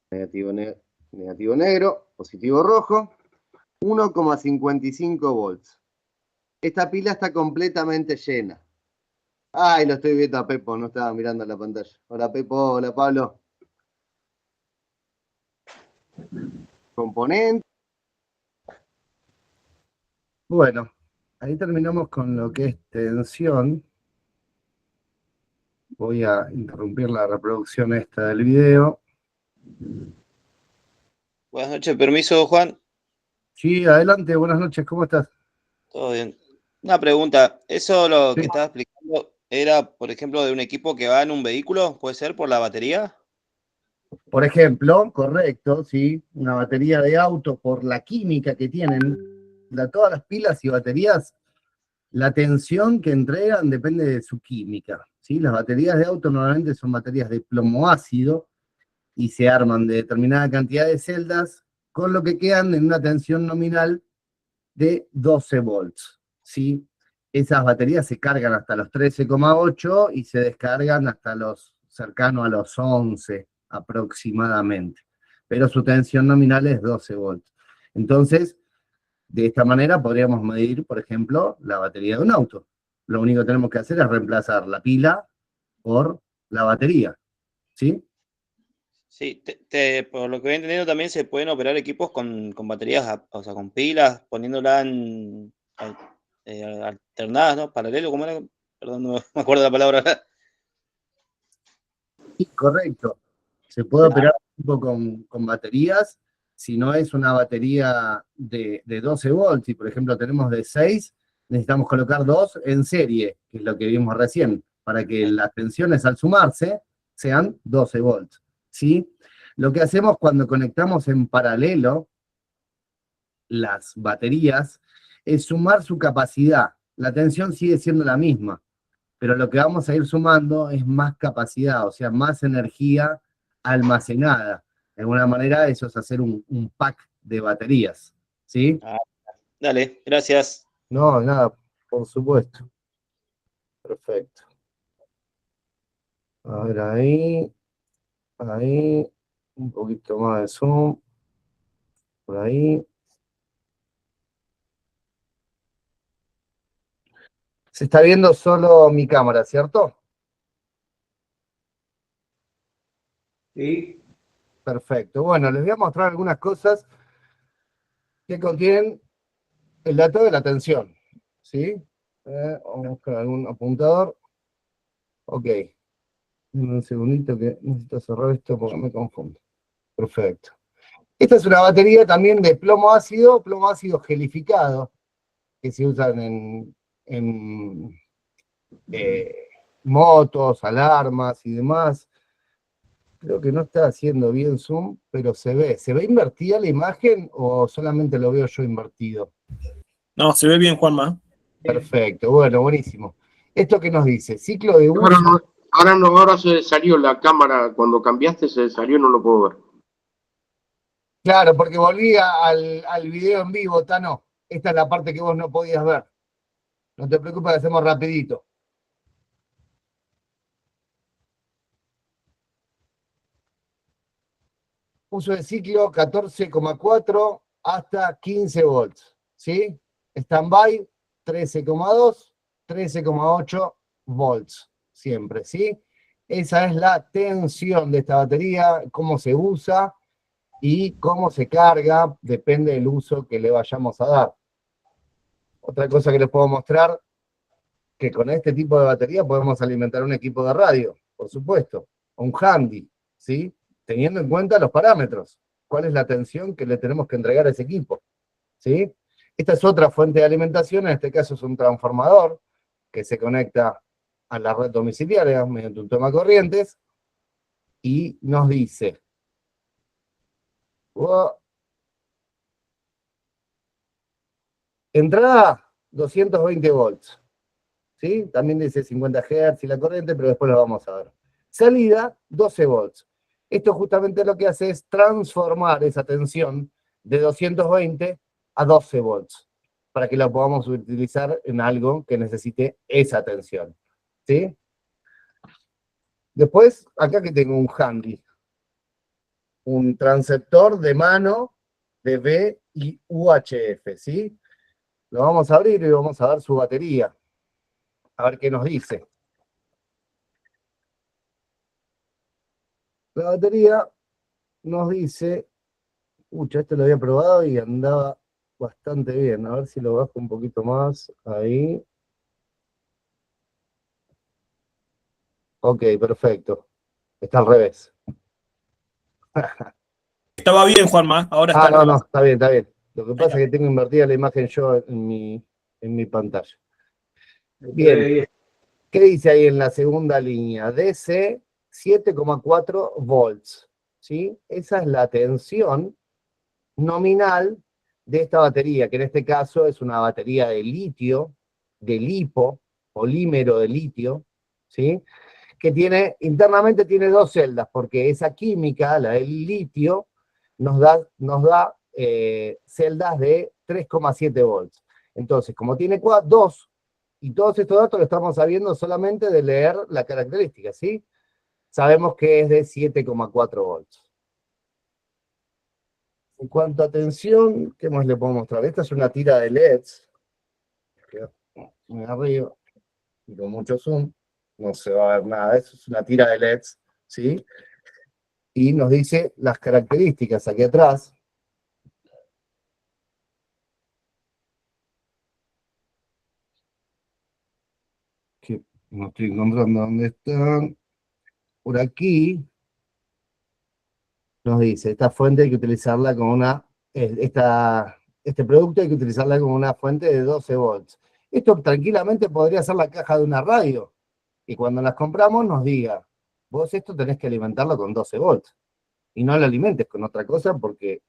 B: Negativo negro, positivo rojo, 1,55 volts. Esta pila está completamente llena. Ay, lo estoy viendo a Pepo, no estaba mirando la pantalla. Hola Pepo, hola Pablo. Componente. Bueno, ahí terminamos con lo que es tensión. Voy a interrumpir la reproducción esta del video.
F: Buenas noches, permiso, Juan.
B: Sí, adelante, buenas noches, ¿cómo estás?
F: Todo bien. Una pregunta, ¿eso lo
B: Sí.
F: que estaba explicando era, por ejemplo, de un equipo que va en un vehículo? ¿Puede ser por la batería?
B: Por ejemplo, correcto, sí, una batería de auto, por la química que tienen, todas las pilas y baterías, la tensión que entregan depende de su química, ¿sí? Las baterías de auto normalmente son baterías de plomo ácido y se arman de determinada cantidad de celdas, con lo que quedan en una tensión nominal de 12 volts, ¿sí? Esas baterías se cargan hasta los 13,8 y se descargan hasta los cercanos a los 11 aproximadamente, pero su tensión nominal es 12 volts. Entonces, de esta manera podríamos medir, por ejemplo, la batería de un auto. Lo único que tenemos que hacer es reemplazar la pila por la batería, ¿sí?
F: Sí, por lo que he entendido también se pueden operar equipos con baterías, o sea, con pilas, poniéndolas alternadas, ¿no? Paralelo, ¿cómo era? Perdón, no me acuerdo la palabra.
B: Sí, correcto. Se puede operar un poco con baterías. Si no es una batería de 12 volts, y por ejemplo tenemos de 6, necesitamos colocar 2 en serie, que es lo que vimos recién, para que las tensiones al sumarse sean 12 volts, ¿sí? Lo que hacemos cuando conectamos en paralelo las baterías es sumar su capacidad. La tensión sigue siendo la misma, pero lo que vamos a ir sumando es más capacidad, o sea, más energía almacenada. De alguna manera eso es hacer un pack de baterías, ¿sí?
F: Dale, gracias.
B: No, nada, por supuesto. Perfecto. A ver, ahí, un poquito más de zoom, por ahí. Se está viendo solo mi cámara, ¿cierto?
C: Sí.
B: Perfecto. Bueno, les voy a mostrar algunas cosas que contienen el dato de la tensión, ¿sí? Vamos a buscar algún apuntador. Ok. Un segundito que necesito cerrar esto porque me confundo. Perfecto. Esta es una batería también de plomo ácido gelificado, que se usan en motos, alarmas y demás. Creo que no está haciendo bien zoom, pero se ve. ¿Se ve invertida la imagen o solamente lo veo yo invertido?
A: No, se ve bien, Juanma.
B: Perfecto, bueno, buenísimo. ¿Esto qué nos dice? Ciclo de uso.
C: Ahora se salió la cámara, cuando cambiaste se salió, no lo puedo ver.
B: Claro, porque volví al video en vivo, Tano. Esta es la parte que vos no podías ver. No te preocupes, hacemos rapidito. Uso de ciclo 14,4 hasta 15 volts, ¿sí? Standby 13,2, 13,8 volts, siempre, ¿sí? Esa es la tensión de esta batería, cómo se usa y cómo se carga, depende del uso que le vayamos a dar. Otra cosa que les puedo mostrar, que con este tipo de batería podemos alimentar un equipo de radio, por supuesto, un handy, ¿sí? Teniendo en cuenta los parámetros, cuál es la tensión que le tenemos que entregar a ese equipo, ¿sí? Esta es otra fuente de alimentación, en este caso es un transformador que se conecta a la red domiciliaria mediante un toma corrientes y nos dice, oh, entrada 220 volts, ¿sí? También dice 50 Hz y la corriente, pero después lo vamos a ver. Salida 12 volts. Esto justamente lo que hace es transformar esa tensión de 220 a 12 volts, para que la podamos utilizar en algo que necesite esa tensión, ¿sí? Después, acá que tengo un handy, un transceptor de mano de V y UHF, ¿sí? Lo vamos a abrir y vamos a ver su batería, a ver qué nos dice. La batería nos dice, esto lo había probado y andaba bastante bien, a ver si lo bajo un poquito más, ahí. Ok, perfecto, está al revés.
A: Estaba bien, Juanma, ahora está
B: Ah,
A: al
B: no, no,
A: revés.
B: está bien, está bien. Lo que
A: Ahí
B: pasa
A: está.
B: es que tengo invertida la imagen yo en mi pantalla. Bien, ¿qué dice ahí en la segunda línea? DC 7,4 volts, ¿sí? Esa es la tensión nominal de esta batería, que en este caso es una batería de litio, de lipo, polímero de litio, ¿sí? Que internamente tiene dos celdas, porque esa química, la del litio, nos da celdas de 3,7 volts. Entonces, como tiene dos, y todos estos datos lo estamos sabiendo solamente de leer la característica, ¿sí? Sabemos que es de 7,4 volts. En cuanto a tensión, ¿qué más le puedo mostrar? Esta es una tira de LEDs, muy arriba, y con mucho zoom, no se va a ver nada, eso es una tira de LEDs, ¿sí? Y nos dice las características aquí atrás. Que no estoy encontrando dónde están. Por aquí nos dice, esta fuente hay que utilizarla con este producto hay que utilizarla con una fuente de 12 volts. Esto tranquilamente podría ser la caja de una radio. Y cuando las compramos nos diga, vos esto tenés que alimentarlo con 12 volts. Y no lo alimentes con otra cosa porque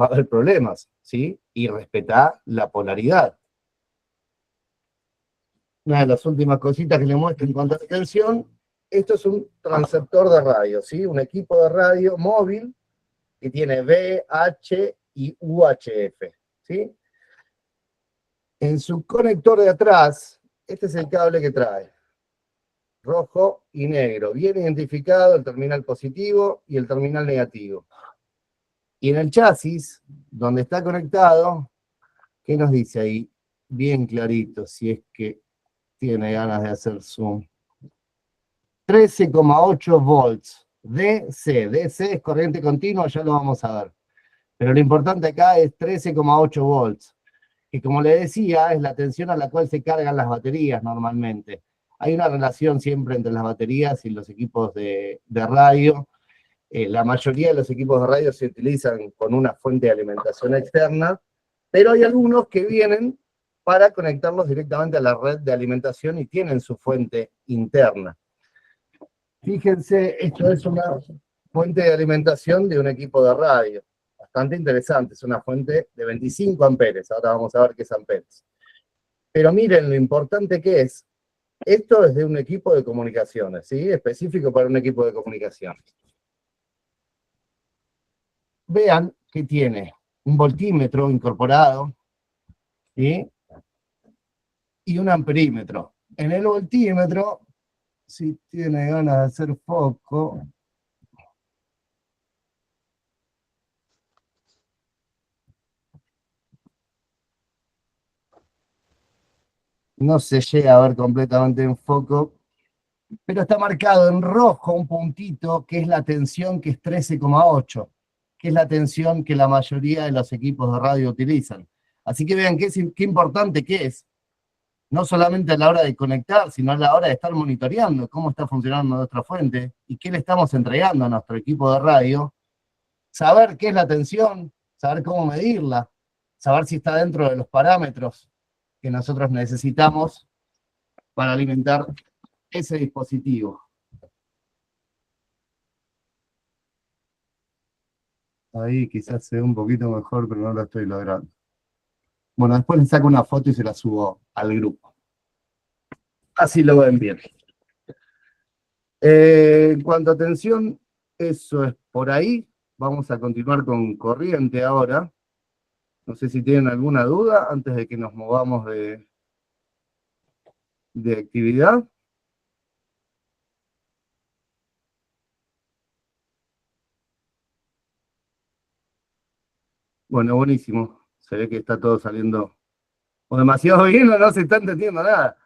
B: va a haber problemas, ¿sí? Y respetá la polaridad. Una de las últimas cositas que le muestro en cuanto a tensión, esto es un transceptor de radio, ¿sí? Un equipo de radio móvil que tiene V, H y UHF, ¿sí? En su conector de atrás, este es el cable que trae, rojo y negro, bien identificado el terminal positivo y el terminal negativo. Y en el chasis, donde está conectado, ¿qué nos dice ahí? Bien clarito, si es que tiene ganas de hacer zoom. 13,8 volts. DC. DC es corriente continua, ya lo vamos a ver. Pero lo importante acá es 13,8 volts. Que como le decía, es la tensión a la cual se cargan las baterías normalmente. Hay una relación siempre entre las baterías y los equipos de radio. La mayoría de los equipos de radio se utilizan con una fuente de alimentación externa, pero hay algunos que vienen para conectarlos directamente a la red de alimentación y tienen su fuente interna. Fíjense, esto es una fuente de alimentación de un equipo de radio. Bastante interesante, es una fuente de 25 amperes. Ahora vamos a ver qué es amperes. Pero miren lo importante que es. Esto es de un equipo de comunicaciones, ¿sí? Específico para un equipo de comunicaciones. Vean que tiene un voltímetro incorporado, ¿sí? Y un amperímetro. En el voltímetro, si tiene ganas de hacer foco, No se llega a ver completamente en foco, pero está marcado en rojo un puntito que es la tensión, que es 13,8, que es la tensión que la mayoría de los equipos de radio utilizan. Así que vean qué importante que es, no solamente a la hora de conectar, sino a la hora de estar monitoreando cómo está funcionando nuestra fuente y qué le estamos entregando a nuestro equipo de radio, saber qué es la tensión, saber cómo medirla, saber si está dentro de los parámetros que nosotros necesitamos para alimentar ese dispositivo. Ahí quizás se ve un poquito mejor, pero no lo estoy logrando. Bueno, después les saco una foto y se la subo al grupo. Así lo ven bien. En cuanto a tensión, eso es por ahí. Vamos a continuar con corriente ahora. No sé si tienen alguna duda antes de que nos movamos de actividad. Bueno, buenísimo. Se ve que está todo saliendo o demasiado bien o no se está entendiendo nada.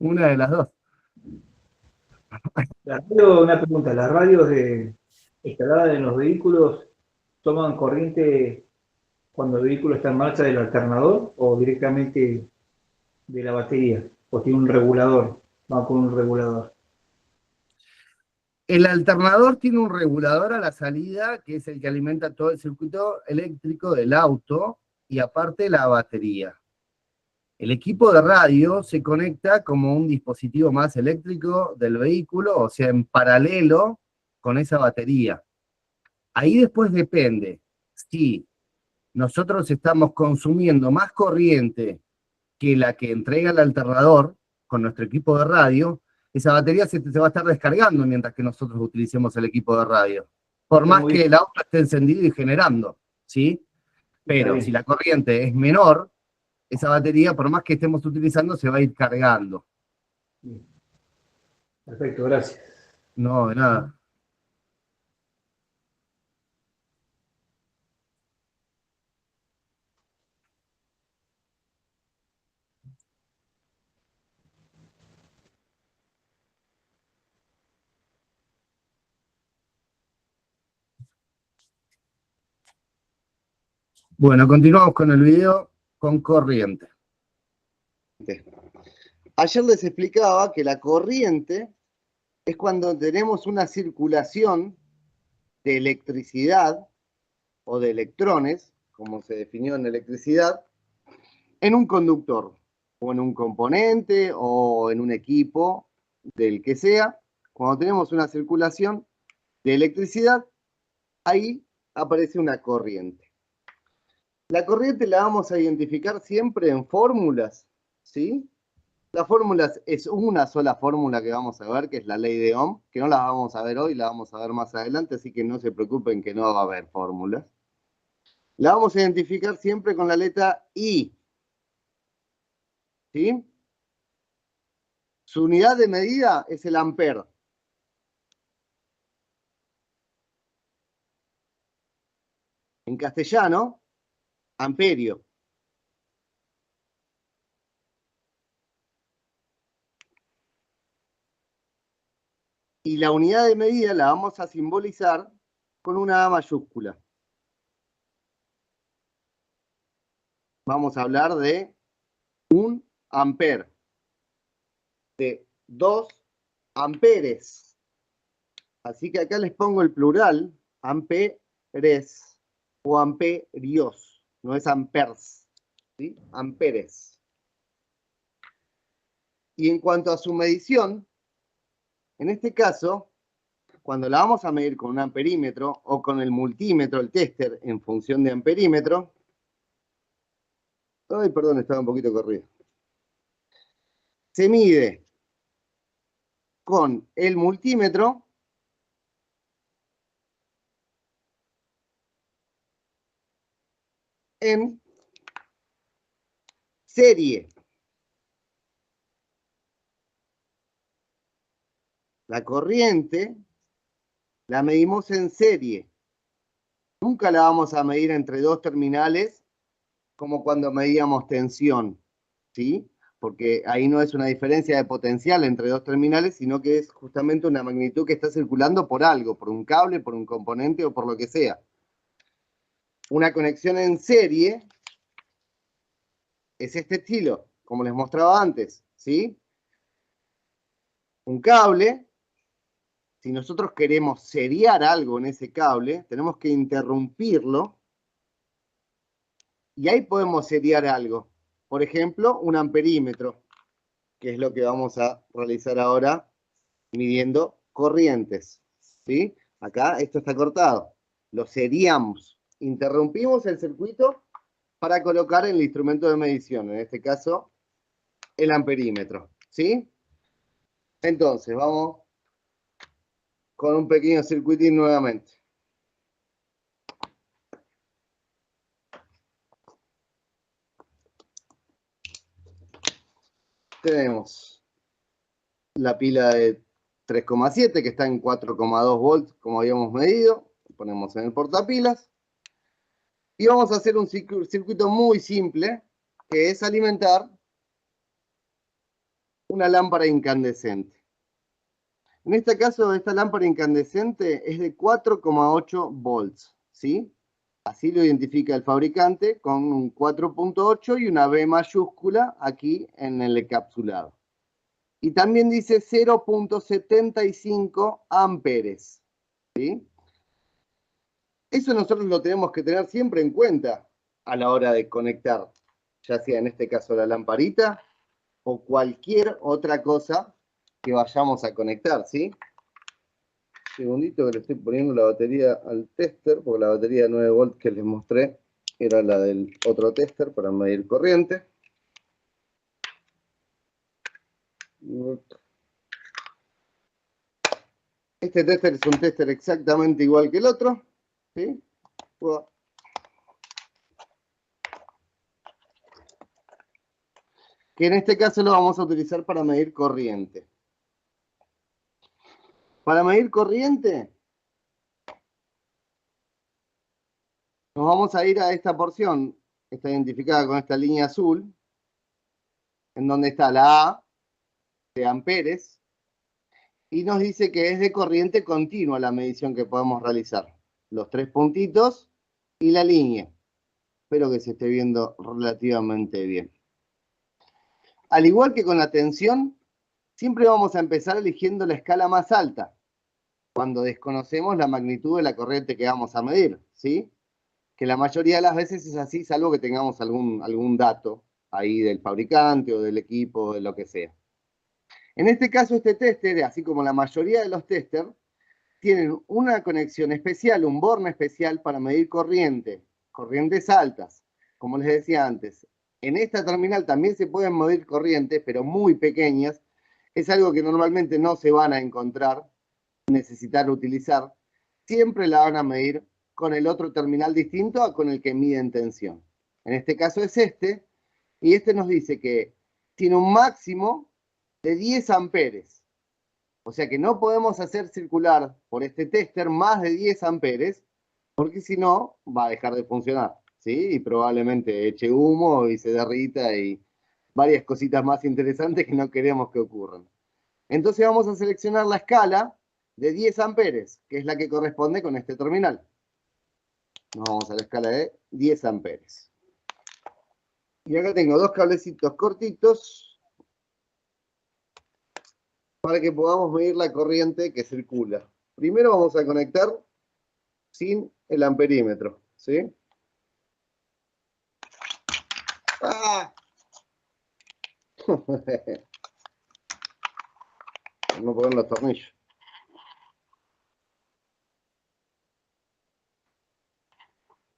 B: Una de las dos.
G: Una pregunta, ¿las radios instaladas en los vehículos toman corriente cuando el vehículo está en marcha del alternador o directamente de la batería? ¿O tiene un regulador? Va con un regulador.
B: El alternador tiene un regulador a la salida, que es el que alimenta todo el circuito eléctrico del auto, y aparte la batería. El equipo de radio se conecta como un dispositivo más eléctrico del vehículo, o sea, en paralelo con esa batería. Ahí después depende si nosotros estamos consumiendo más corriente que la que entrega el alternador con nuestro equipo de radio, esa batería se va a estar descargando mientras que nosotros utilicemos el equipo de radio. Por más que el auto esté encendido y generando, ¿sí? Pero si la corriente es menor, esa batería, por más que estemos utilizando, se va a ir cargando.
G: Perfecto, gracias.
B: No, de nada. Bueno, continuamos con el video con corriente. Ayer les explicaba que la corriente es cuando tenemos una circulación de electricidad o de electrones, como se definió en electricidad, en un conductor, o en un componente, o en un equipo, del que sea. Cuando tenemos una circulación de electricidad, ahí aparece una corriente. La corriente la vamos a identificar siempre en fórmulas, ¿sí? La fórmula es una sola fórmula que vamos a ver, que es la ley de Ohm, que no la vamos a ver hoy, la vamos a ver más adelante, así que no se preocupen que no va a haber fórmulas. La vamos a identificar siempre con la letra I, ¿sí? Su unidad de medida es el ampere. En castellano, amperio. Y la unidad de medida la vamos a simbolizar con una A mayúscula. Vamos a hablar de 1 ampere, de 2 amperes. Así que acá les pongo el plural, amperes o amperios, no es ampers, ¿sí? Amperes. Y en cuanto a su medición, en este caso, cuando la vamos a medir con un amperímetro o con el multímetro, el tester, en función de amperímetro, ay, perdón, estaba un poquito corrido. Se mide con el multímetro en serie. La corriente la medimos en serie. Nunca la vamos a medir entre dos terminales como cuando medíamos tensión, ¿sí? porque ahí no es una diferencia de potencial entre dos terminales, sino que es justamente una magnitud que está circulando por algo, por un cable, por un componente o por lo que sea. Una conexión en serie es este estilo, como les mostraba antes, ¿sí? Un cable, si nosotros queremos seriar algo en ese cable, tenemos que interrumpirlo y ahí podemos seriar algo. Por ejemplo, un amperímetro, que es lo que vamos a realizar ahora midiendo corrientes, ¿sí? Acá esto está cortado. Lo seriamos. Interrumpimos el circuito para colocar el instrumento de medición, en este caso, el amperímetro, ¿sí? Entonces, vamos con un pequeño circuitín nuevamente. Tenemos la pila de 3,7 que está en 4,2 volts, como habíamos medido. Lo ponemos en el portapilas. Y vamos a hacer un circuito muy simple, que es alimentar una lámpara incandescente. En este caso, esta lámpara incandescente es de 4,8 volts, ¿sí? Así lo identifica el fabricante con un 4,8 y una B mayúscula aquí en el encapsulado. Y también dice 0,75 amperes, ¿sí? Eso nosotros lo tenemos que tener siempre en cuenta a la hora de conectar, ya sea en este caso la lamparita o cualquier otra cosa que vayamos a conectar, ¿sí? Un segundito que le estoy poniendo la batería al tester, porque la batería de 9 volts que les mostré era la del otro tester para medir corriente. Este tester es un tester exactamente igual que el otro, ¿sí? Que en este caso lo vamos a utilizar para medir corriente. Para medir corriente, nos vamos a ir a esta porción, que está identificada con esta línea azul, en donde está la A de amperes, y nos dice que es de corriente continua la medición que podemos realizar. Los tres puntitos y la línea. Espero que se esté viendo relativamente bien. Al igual que con la tensión, siempre vamos a empezar eligiendo la escala más alta, cuando desconocemos la magnitud de la corriente que vamos a medir, ¿sí? Que la mayoría de las veces es así, salvo que tengamos algún dato ahí del fabricante o del equipo o de lo que sea. En este caso, este tester, así como la mayoría de los testers, tienen una conexión especial, un borne especial para medir corrientes altas. Como les decía antes, en esta terminal también se pueden medir corrientes, pero muy pequeñas. Es algo que normalmente no se van a encontrar, necesitar utilizar. Siempre la van a medir con el otro terminal distinto a con el que miden tensión. En este caso es este, y este nos dice que tiene un máximo de 10 amperes. O sea que no podemos hacer circular por este tester más de 10 amperes, porque si no, va a dejar de funcionar, ¿sí? Y probablemente eche humo y se derrita y varias cositas más interesantes que no queremos que ocurran. Entonces vamos a seleccionar la escala de 10 amperes, que es la que corresponde con este terminal. Nos vamos a la escala de 10 amperes. Y acá tengo dos cablecitos cortitos para que podamos medir la corriente que circula. Primero vamos a conectar sin el amperímetro, ¿sí? ¡Ah! No poner los tornillos.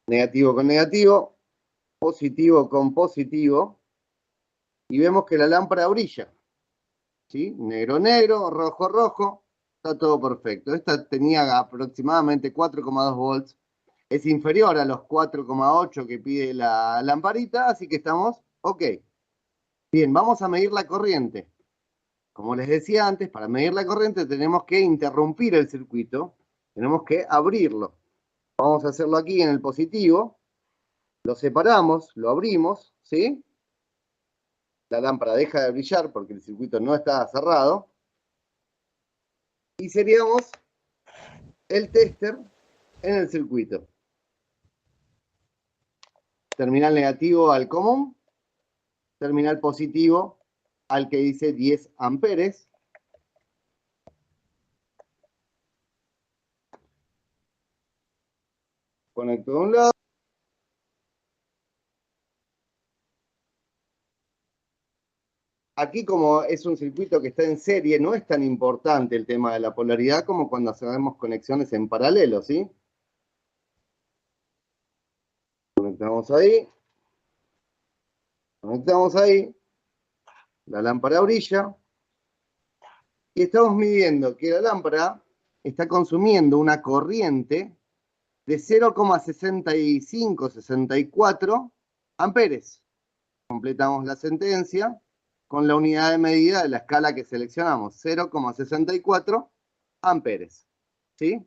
B: Negativo con negativo, positivo con positivo, y vemos que la lámpara brilla, ¿sí? Negro, negro, rojo, rojo, está todo perfecto. Esta tenía aproximadamente 4,2 volts, es inferior a los 4,8 que pide la lamparita, así que estamos ok. Bien, vamos a medir la corriente. Como les decía antes, para medir la corriente tenemos que interrumpir el circuito, tenemos que abrirlo. Vamos a hacerlo aquí en el positivo, lo separamos, lo abrimos, ¿sí? la lámpara deja de brillar porque el circuito no está cerrado. Y seríamos el tester en el circuito. Terminal negativo al común, terminal positivo al que dice 10 amperes. Conecto de un lado. Aquí, como es un circuito que está en serie, no es tan importante el tema de la polaridad como cuando hacemos conexiones en paralelo, ¿sí? Conectamos ahí. Conectamos ahí. La lámpara brilla. Y estamos midiendo que la lámpara está consumiendo una corriente de 0,6564 amperes. Completamos la sentencia con la unidad de medida de la escala que seleccionamos, 0,64 amperes. ¿Sí?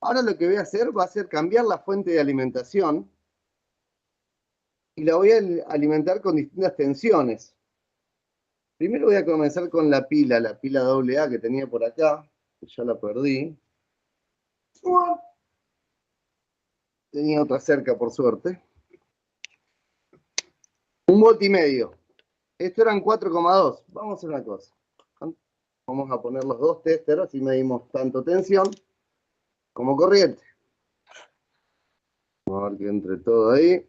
B: Ahora lo que voy a hacer va a ser cambiar la fuente de alimentación y la voy a alimentar con distintas tensiones. Primero voy a comenzar con la pila AA que tenía por acá, que ya la perdí. Tenía otra cerca, por suerte. 1,5 volts. Esto eran 4,2. Vamos a hacer una cosa. Vamos a poner los dos testers, así medimos tanto tensión como corriente. Vamos a ver que entre todo ahí.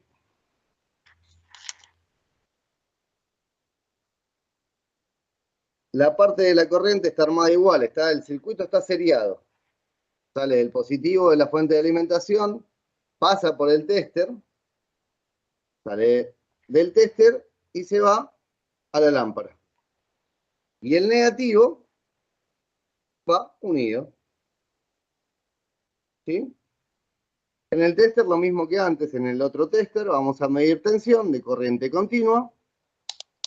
B: La parte de la corriente está armada igual, el circuito está seriado. Sale del positivo de la fuente de alimentación, pasa por el tester, sale del tester y se va a la lámpara. Y el negativo va unido. ¿Sí? En el tester lo mismo que antes, en el otro tester vamos a medir tensión de corriente continua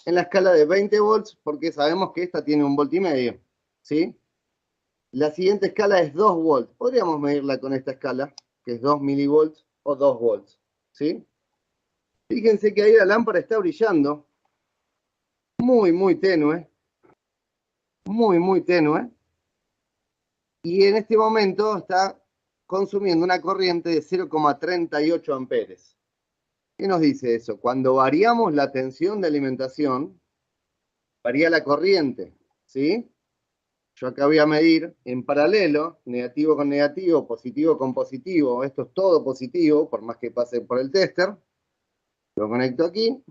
B: en la escala de 20 volts, porque sabemos que esta tiene 1,5 volts. ¿Sí? La siguiente escala es 2 volts. Podríamos medirla con esta escala, que es 2 milivolts o 2 volts. ¿Sí? Fíjense que ahí la lámpara está brillando. Muy, muy tenue. Muy, muy tenue. Y en este momento está consumiendo una corriente de 0,38 amperes. ¿Qué nos dice eso? Cuando variamos la tensión de alimentación, varía la corriente. ¿Sí? Yo acá voy a medir en paralelo, negativo con negativo, positivo con positivo. Esto es todo positivo, por más que pase por el tester. Lo conecto aquí.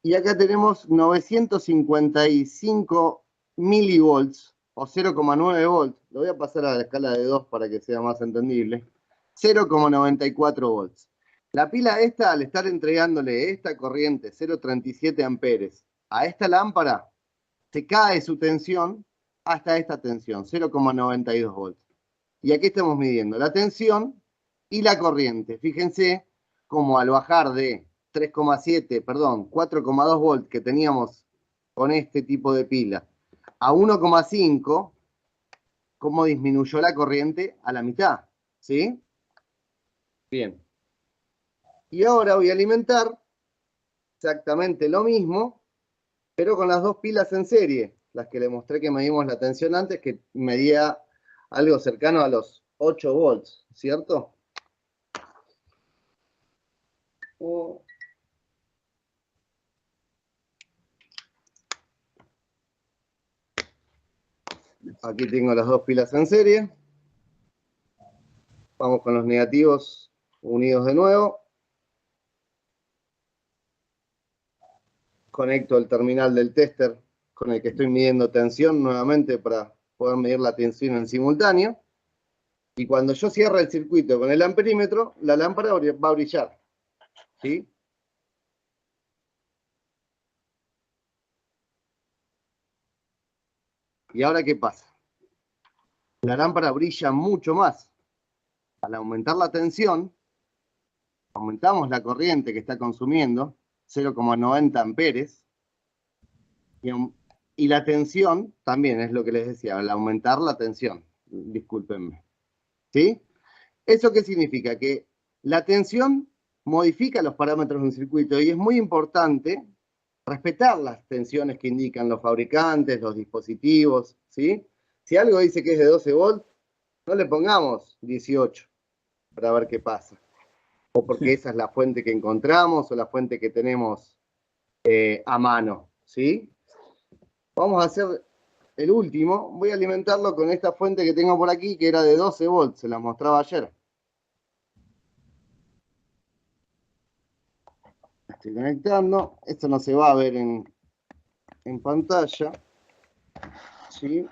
B: Y acá tenemos 955 milivolts, o 0,9 volts. Lo voy a pasar a la escala de 2 para que sea más entendible. 0,94 volts. La pila esta, al estar entregándole esta corriente, 0,37 amperes, a esta lámpara, se cae su tensión hasta esta tensión, 0,92 volts. Y aquí estamos midiendo la tensión y la corriente. Fíjense cómo al bajar de 4,2 volts que teníamos con este tipo de pila a 1,5, cómo disminuyó la corriente a la mitad. ¿Sí? Bien. Y ahora voy a alimentar exactamente lo mismo, pero con las dos pilas en serie, las que le mostré que medimos la tensión antes, que medía algo cercano a los 8 volts, ¿cierto? Aquí tengo las dos pilas en serie. Vamos con los negativos unidos de nuevo. Conecto el terminal del tester con el que estoy midiendo tensión nuevamente para poder medir la tensión en simultáneo. Y cuando yo cierre el circuito con el amperímetro, la lámpara va a brillar. ¿Sí? ¿Y ahora qué pasa? La lámpara brilla mucho más. Al aumentar la tensión, aumentamos la corriente que está consumiendo, 0,90 amperes, y la tensión también es lo que les decía, al aumentar la tensión, discúlpenme. ¿Sí? ¿Eso qué significa? Que la tensión modifica los parámetros de un circuito y es muy importante respetar las tensiones que indican los fabricantes, los dispositivos, ¿sí? Si algo dice que es de 12 volts, no le pongamos 18 para ver qué pasa. O porque esa es la fuente que encontramos o la fuente que tenemos a mano, ¿sí? Vamos a hacer el último. Voy a alimentarlo con esta fuente que tengo por aquí, que era de 12 volts, se la mostraba ayer. Estoy conectando. Esto no se va a ver en pantalla, ¿sí?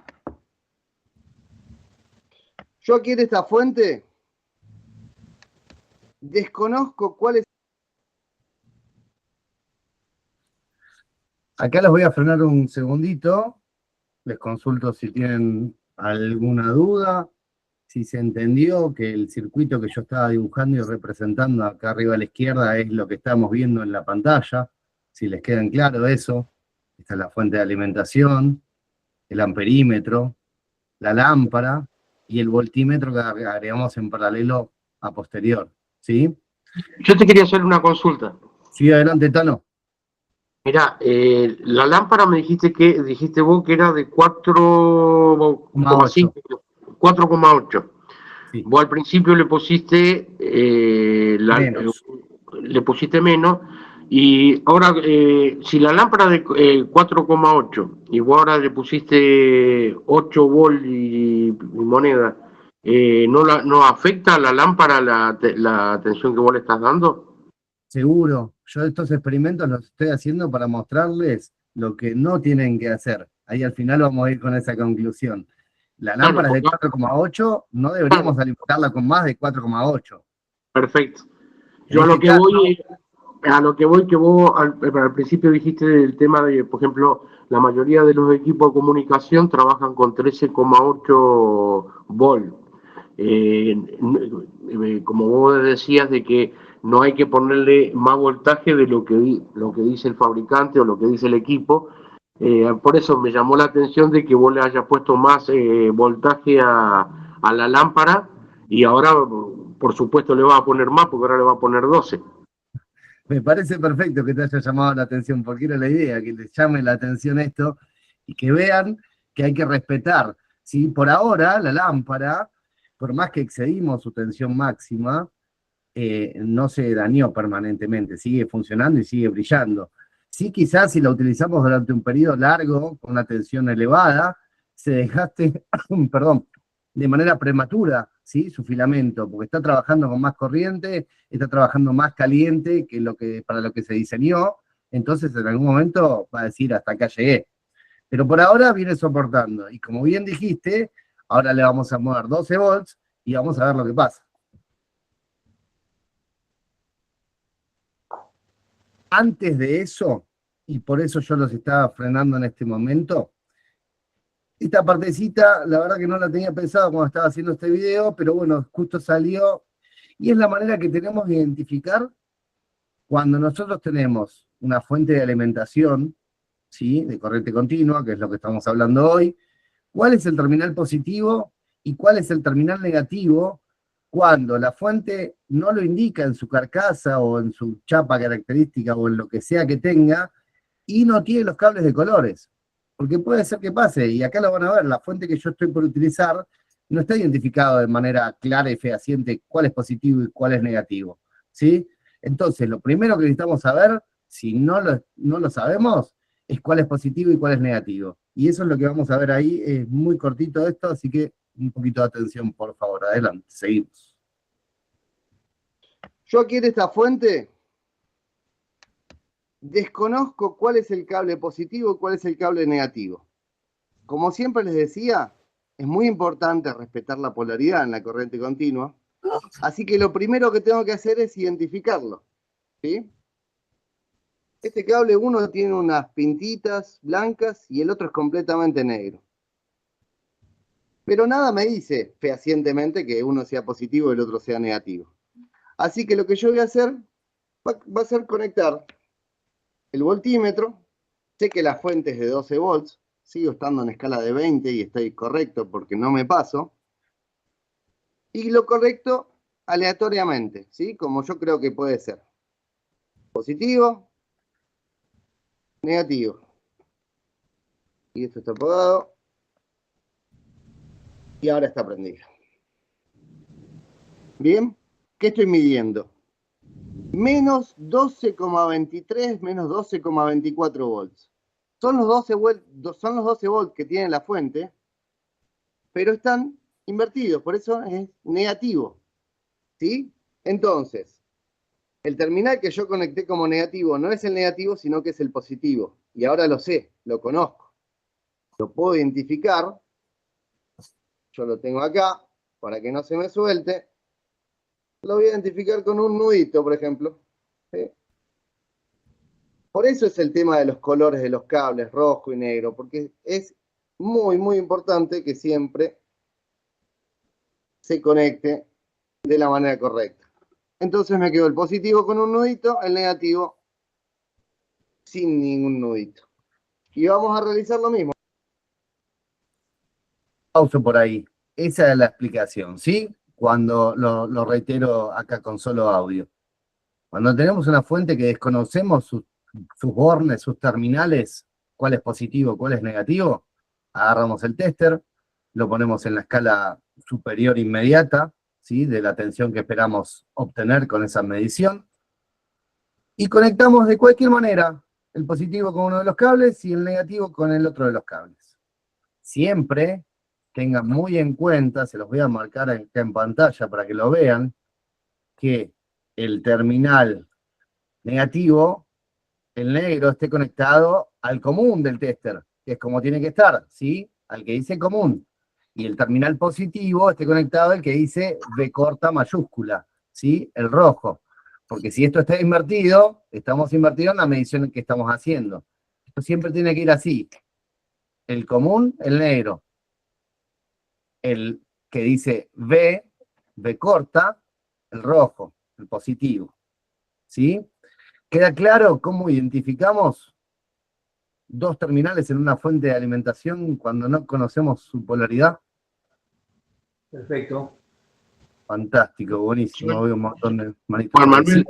B: Yo aquí en esta fuente desconozco cuál es. Acá los voy a frenar un segundito. Les consulto si tienen alguna duda, si se entendió que el circuito que yo estaba dibujando y representando acá arriba a la izquierda es lo que estamos viendo en la pantalla, si les queda en claro eso. Esta es la fuente de alimentación, el amperímetro, la lámpara y el voltímetro que agregamos en paralelo a posterior, ¿sí?
C: Yo te quería hacer una consulta.
B: Sí, adelante, Tano.
C: Mirá, la lámpara me dijiste vos que era de 4,5, 4,8.
B: Sí.
C: Vos al principio le pusiste
B: Menos.
C: le pusiste menos, y ahora si la lámpara de 4,8 y vos ahora le pusiste 8 volt y moneda, ¿no afecta a la lámpara la tensión que vos le estás dando?
B: Seguro, yo estos experimentos los estoy haciendo para mostrarles lo que no tienen que hacer. Ahí al final vamos a ir con esa conclusión. La lámpara es de 4,8, no deberíamos alimentarla con más de 4,8.
C: Perfecto. Yo a lo que voy, que vos al principio dijiste del tema de, por ejemplo, la mayoría de los equipos de comunicación trabajan con 13,8 volt. Como vos decías de que no hay que ponerle más voltaje de lo que dice el fabricante o lo que dice el equipo. Por eso me llamó la atención de que vos le hayas puesto más voltaje a la lámpara, y ahora, por supuesto, le vas a poner más, porque ahora le va a poner 12.
B: Me parece perfecto que te haya llamado la atención, porque era la idea, que les llame la atención esto y que vean que hay que respetar, ¿sí? Por ahora, la lámpara, por más que excedimos su tensión máxima, no se dañó permanentemente, sigue funcionando y sigue brillando. Sí, quizás si la utilizamos durante un periodo largo, con una tensión elevada, se desgaste, perdón, de manera prematura, ¿sí? Su filamento, porque está trabajando con más corriente, está trabajando más caliente que para lo que se diseñó, entonces en algún momento va a decir hasta acá llegué. Pero por ahora viene soportando, y como bien dijiste, ahora le vamos a mover 12 volts y vamos a ver lo que pasa. Antes de eso, y por eso yo los estaba frenando en este momento, esta partecita, la verdad que no la tenía pensado cuando estaba haciendo este video, pero bueno, justo salió, y es la manera que tenemos de identificar cuando nosotros tenemos una fuente de alimentación, ¿sí? De corriente continua, que es lo que estamos hablando hoy, cuál es el terminal positivo y cuál es el terminal negativo cuando la fuente no lo indica en su carcasa o en su chapa característica o en lo que sea que tenga, y no tiene los cables de colores. Porque puede ser que pase, y acá lo van a ver, la fuente que yo estoy por utilizar no está identificado de manera clara y fehaciente cuál es positivo y cuál es negativo, ¿sí? Entonces, lo primero que necesitamos saber, si no lo sabemos, es cuál es positivo y cuál es negativo. Y eso es lo que vamos a ver ahí, es muy cortito esto, así que un poquito de atención, por favor. Adelante, seguimos. Yo aquí en esta fuente desconozco cuál es el cable positivo y cuál es el cable negativo. Como siempre les decía, es muy importante respetar la polaridad en la corriente continua, así que lo primero que tengo que hacer es identificarlo, ¿sí? Este cable, uno tiene unas pintitas blancas y el otro es completamente negro. Pero nada me dice fehacientemente que uno sea positivo y el otro sea negativo. Así que lo que yo voy a hacer va a ser conectar el voltímetro. Sé que la fuente es de 12 volts, sigo estando en escala de 20 y estoy correcto porque no me paso. Y lo correcto aleatoriamente, ¿sí? Como yo creo que puede ser. Positivo, negativo. Y esto está apagado. Y ahora está prendido. Bien, ¿qué estoy midiendo? Menos 12,23, menos 12,24 volts. Son los 12 volts que tiene la fuente, pero están invertidos, por eso es negativo. ¿Sí? Entonces, el terminal que yo conecté como negativo no es el negativo, sino que es el positivo. Y ahora lo sé, lo conozco. Lo puedo identificar. Yo lo tengo acá, para que no se me suelte. Lo voy a identificar con un nudito, por ejemplo. ¿Sí? Por eso es el tema de los colores de los cables, rojo y negro, porque es muy, muy importante que siempre se conecte de la manera correcta. Entonces me quedo el positivo con un nudito, el negativo sin ningún nudito. Y vamos a realizar lo mismo. Pauso por ahí. Esa es la explicación, ¿sí? Cuando lo reitero acá con solo audio. Cuando tenemos una fuente que desconocemos sus bornes, sus terminales, cuál es positivo, cuál es negativo, agarramos el tester, lo ponemos en la escala superior inmediata, ¿sí? De la tensión que esperamos obtener con esa medición, y conectamos de cualquier manera el positivo con uno de los cables y el negativo con el otro de los cables. Siempre tengan muy en cuenta, se los voy a marcar acá en pantalla para que lo vean, que el terminal negativo, el negro, esté conectado al común del tester, que es como tiene que estar, ¿sí? Al que dice común. Y el terminal positivo esté conectado al que dice B corta mayúscula, ¿sí? El rojo. Porque si esto está invertido, estamos invertidos en la medición que estamos haciendo. Esto siempre tiene que ir así. El común, el negro. El que dice B corta, el rojo, el positivo. ¿Sí? ¿Queda claro cómo identificamos dos terminales en una fuente de alimentación cuando no conocemos su polaridad?
G: Perfecto.
B: Fantástico, buenísimo. Veo un montón de manitos.
C: Juan Manuel,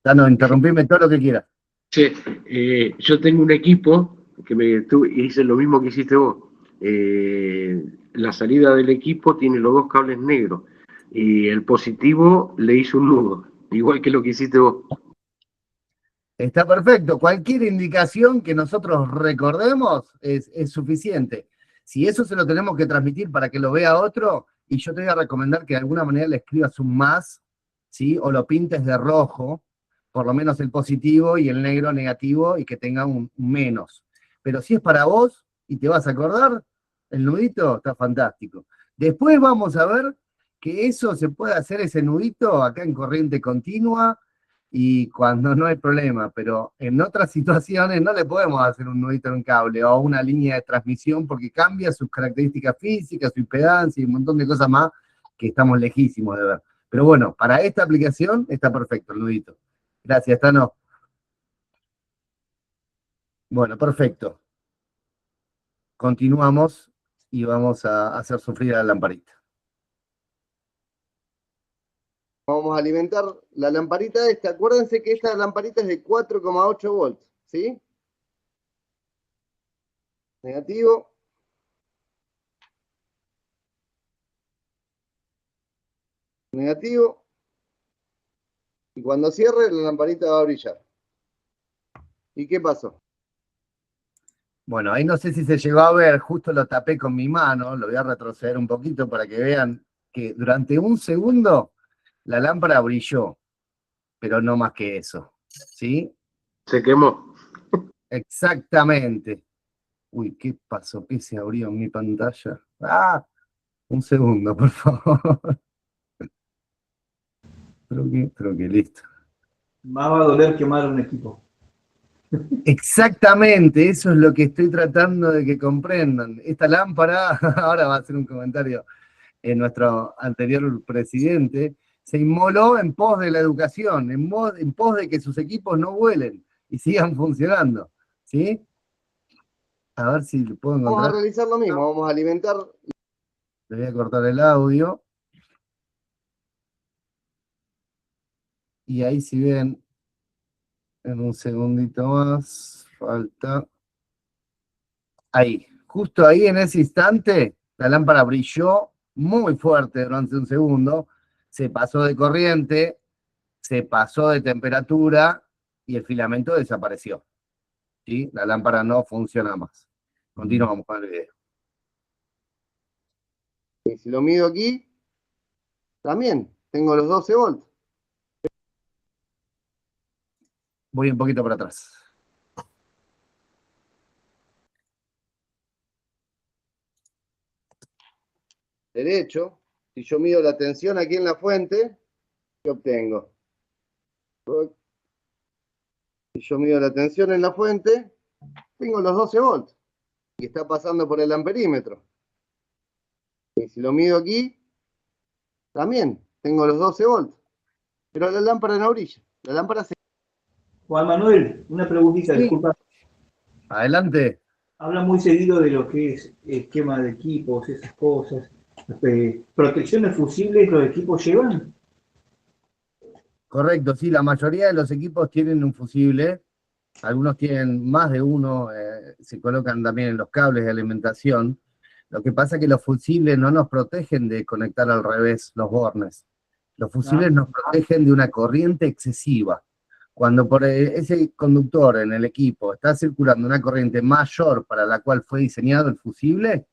B: Dano, interrumpime todo lo que quieras.
C: che, yo tengo un equipo que hice lo mismo que hiciste vos. La salida del equipo tiene los dos cables negros y el positivo le hizo un nudo, igual que lo que hiciste vos.
B: Está perfecto. Cualquier indicación que nosotros recordemos es suficiente. Si eso se lo tenemos que transmitir para que lo vea otro, y yo te voy a recomendar que de alguna manera le escribas un más, ¿sí? O lo pintes de rojo, por lo menos el positivo y el negro negativo, y que tenga un menos. Pero si es para vos y te vas a acordar, el nudito está fantástico. Después vamos a ver que eso se puede hacer, ese nudito, acá en corriente continua, y cuando no hay problema, pero en otras situaciones no le podemos hacer un nudito en un cable o una línea de transmisión porque cambia sus características físicas, su impedancia y un montón de cosas más que estamos lejísimos de ver. Pero bueno, para esta aplicación está perfecto el nudito. Gracias, Tano. Bueno, perfecto. Continuamos y vamos a hacer sufrir a la lamparita. Vamos a alimentar la lamparita esta. Acuérdense que esta lamparita es de 4,8 volts, ¿sí? Negativo. Negativo. Y cuando cierre, la lamparita va a brillar. ¿Y qué pasó? Bueno, ahí no sé si se llegó a ver, justo lo tapé con mi mano, lo voy a retroceder un poquito para que vean que durante un segundo la lámpara brilló, pero no más que eso, ¿sí?
C: Se quemó.
B: Exactamente. Uy, ¿qué pasó? ¿Qué se abrió en mi pantalla? ¡Ah! Un segundo, por favor. Creo que listo.
G: Más va a doler quemar un equipo.
B: Exactamente, eso es lo que estoy tratando de que comprendan. Esta lámpara, ahora va a ser un comentario en nuestro anterior presidente, se inmoló en pos de la educación, en pos de que sus equipos no vuelen y sigan funcionando, ¿sí? A ver si lo puedo encontrar. Vamos a realizar lo mismo, vamos a alimentar. Le voy a cortar el audio. Y ahí si ven, en un segundito más, falta. Ahí, justo ahí en ese instante, la lámpara brilló muy fuerte durante un segundo, se pasó de corriente, se pasó de temperatura y el filamento desapareció. ¿Sí? La lámpara no funciona más. Continuamos con el video. Y si lo mido aquí, también tengo los 12 volts. Voy un poquito para atrás. Derecho, si yo mido la tensión aquí en la fuente, ¿qué obtengo? Si yo mido la tensión en la fuente, tengo los 12 volts. Y está pasando por el amperímetro. Y si lo mido aquí, también tengo los 12 volts. Pero la lámpara no brilla. La lámpara se...
G: Juan Manuel, una preguntita,
B: Sí.
G: disculpa.
B: Adelante.
G: Habla muy seguido de lo que es esquema de equipos, esas cosas. ¿Protecciones fusibles los equipos llevan?
B: Correcto, sí, la mayoría de los equipos tienen un fusible. Algunos tienen más de uno, se colocan también en los cables de alimentación. Lo que pasa es que los fusibles no nos protegen de conectar al revés los bornes. Los fusibles nos protegen de una corriente excesiva. Cuando por ese conductor en el equipo está circulando una corriente mayor para la cual fue diseñado el fusible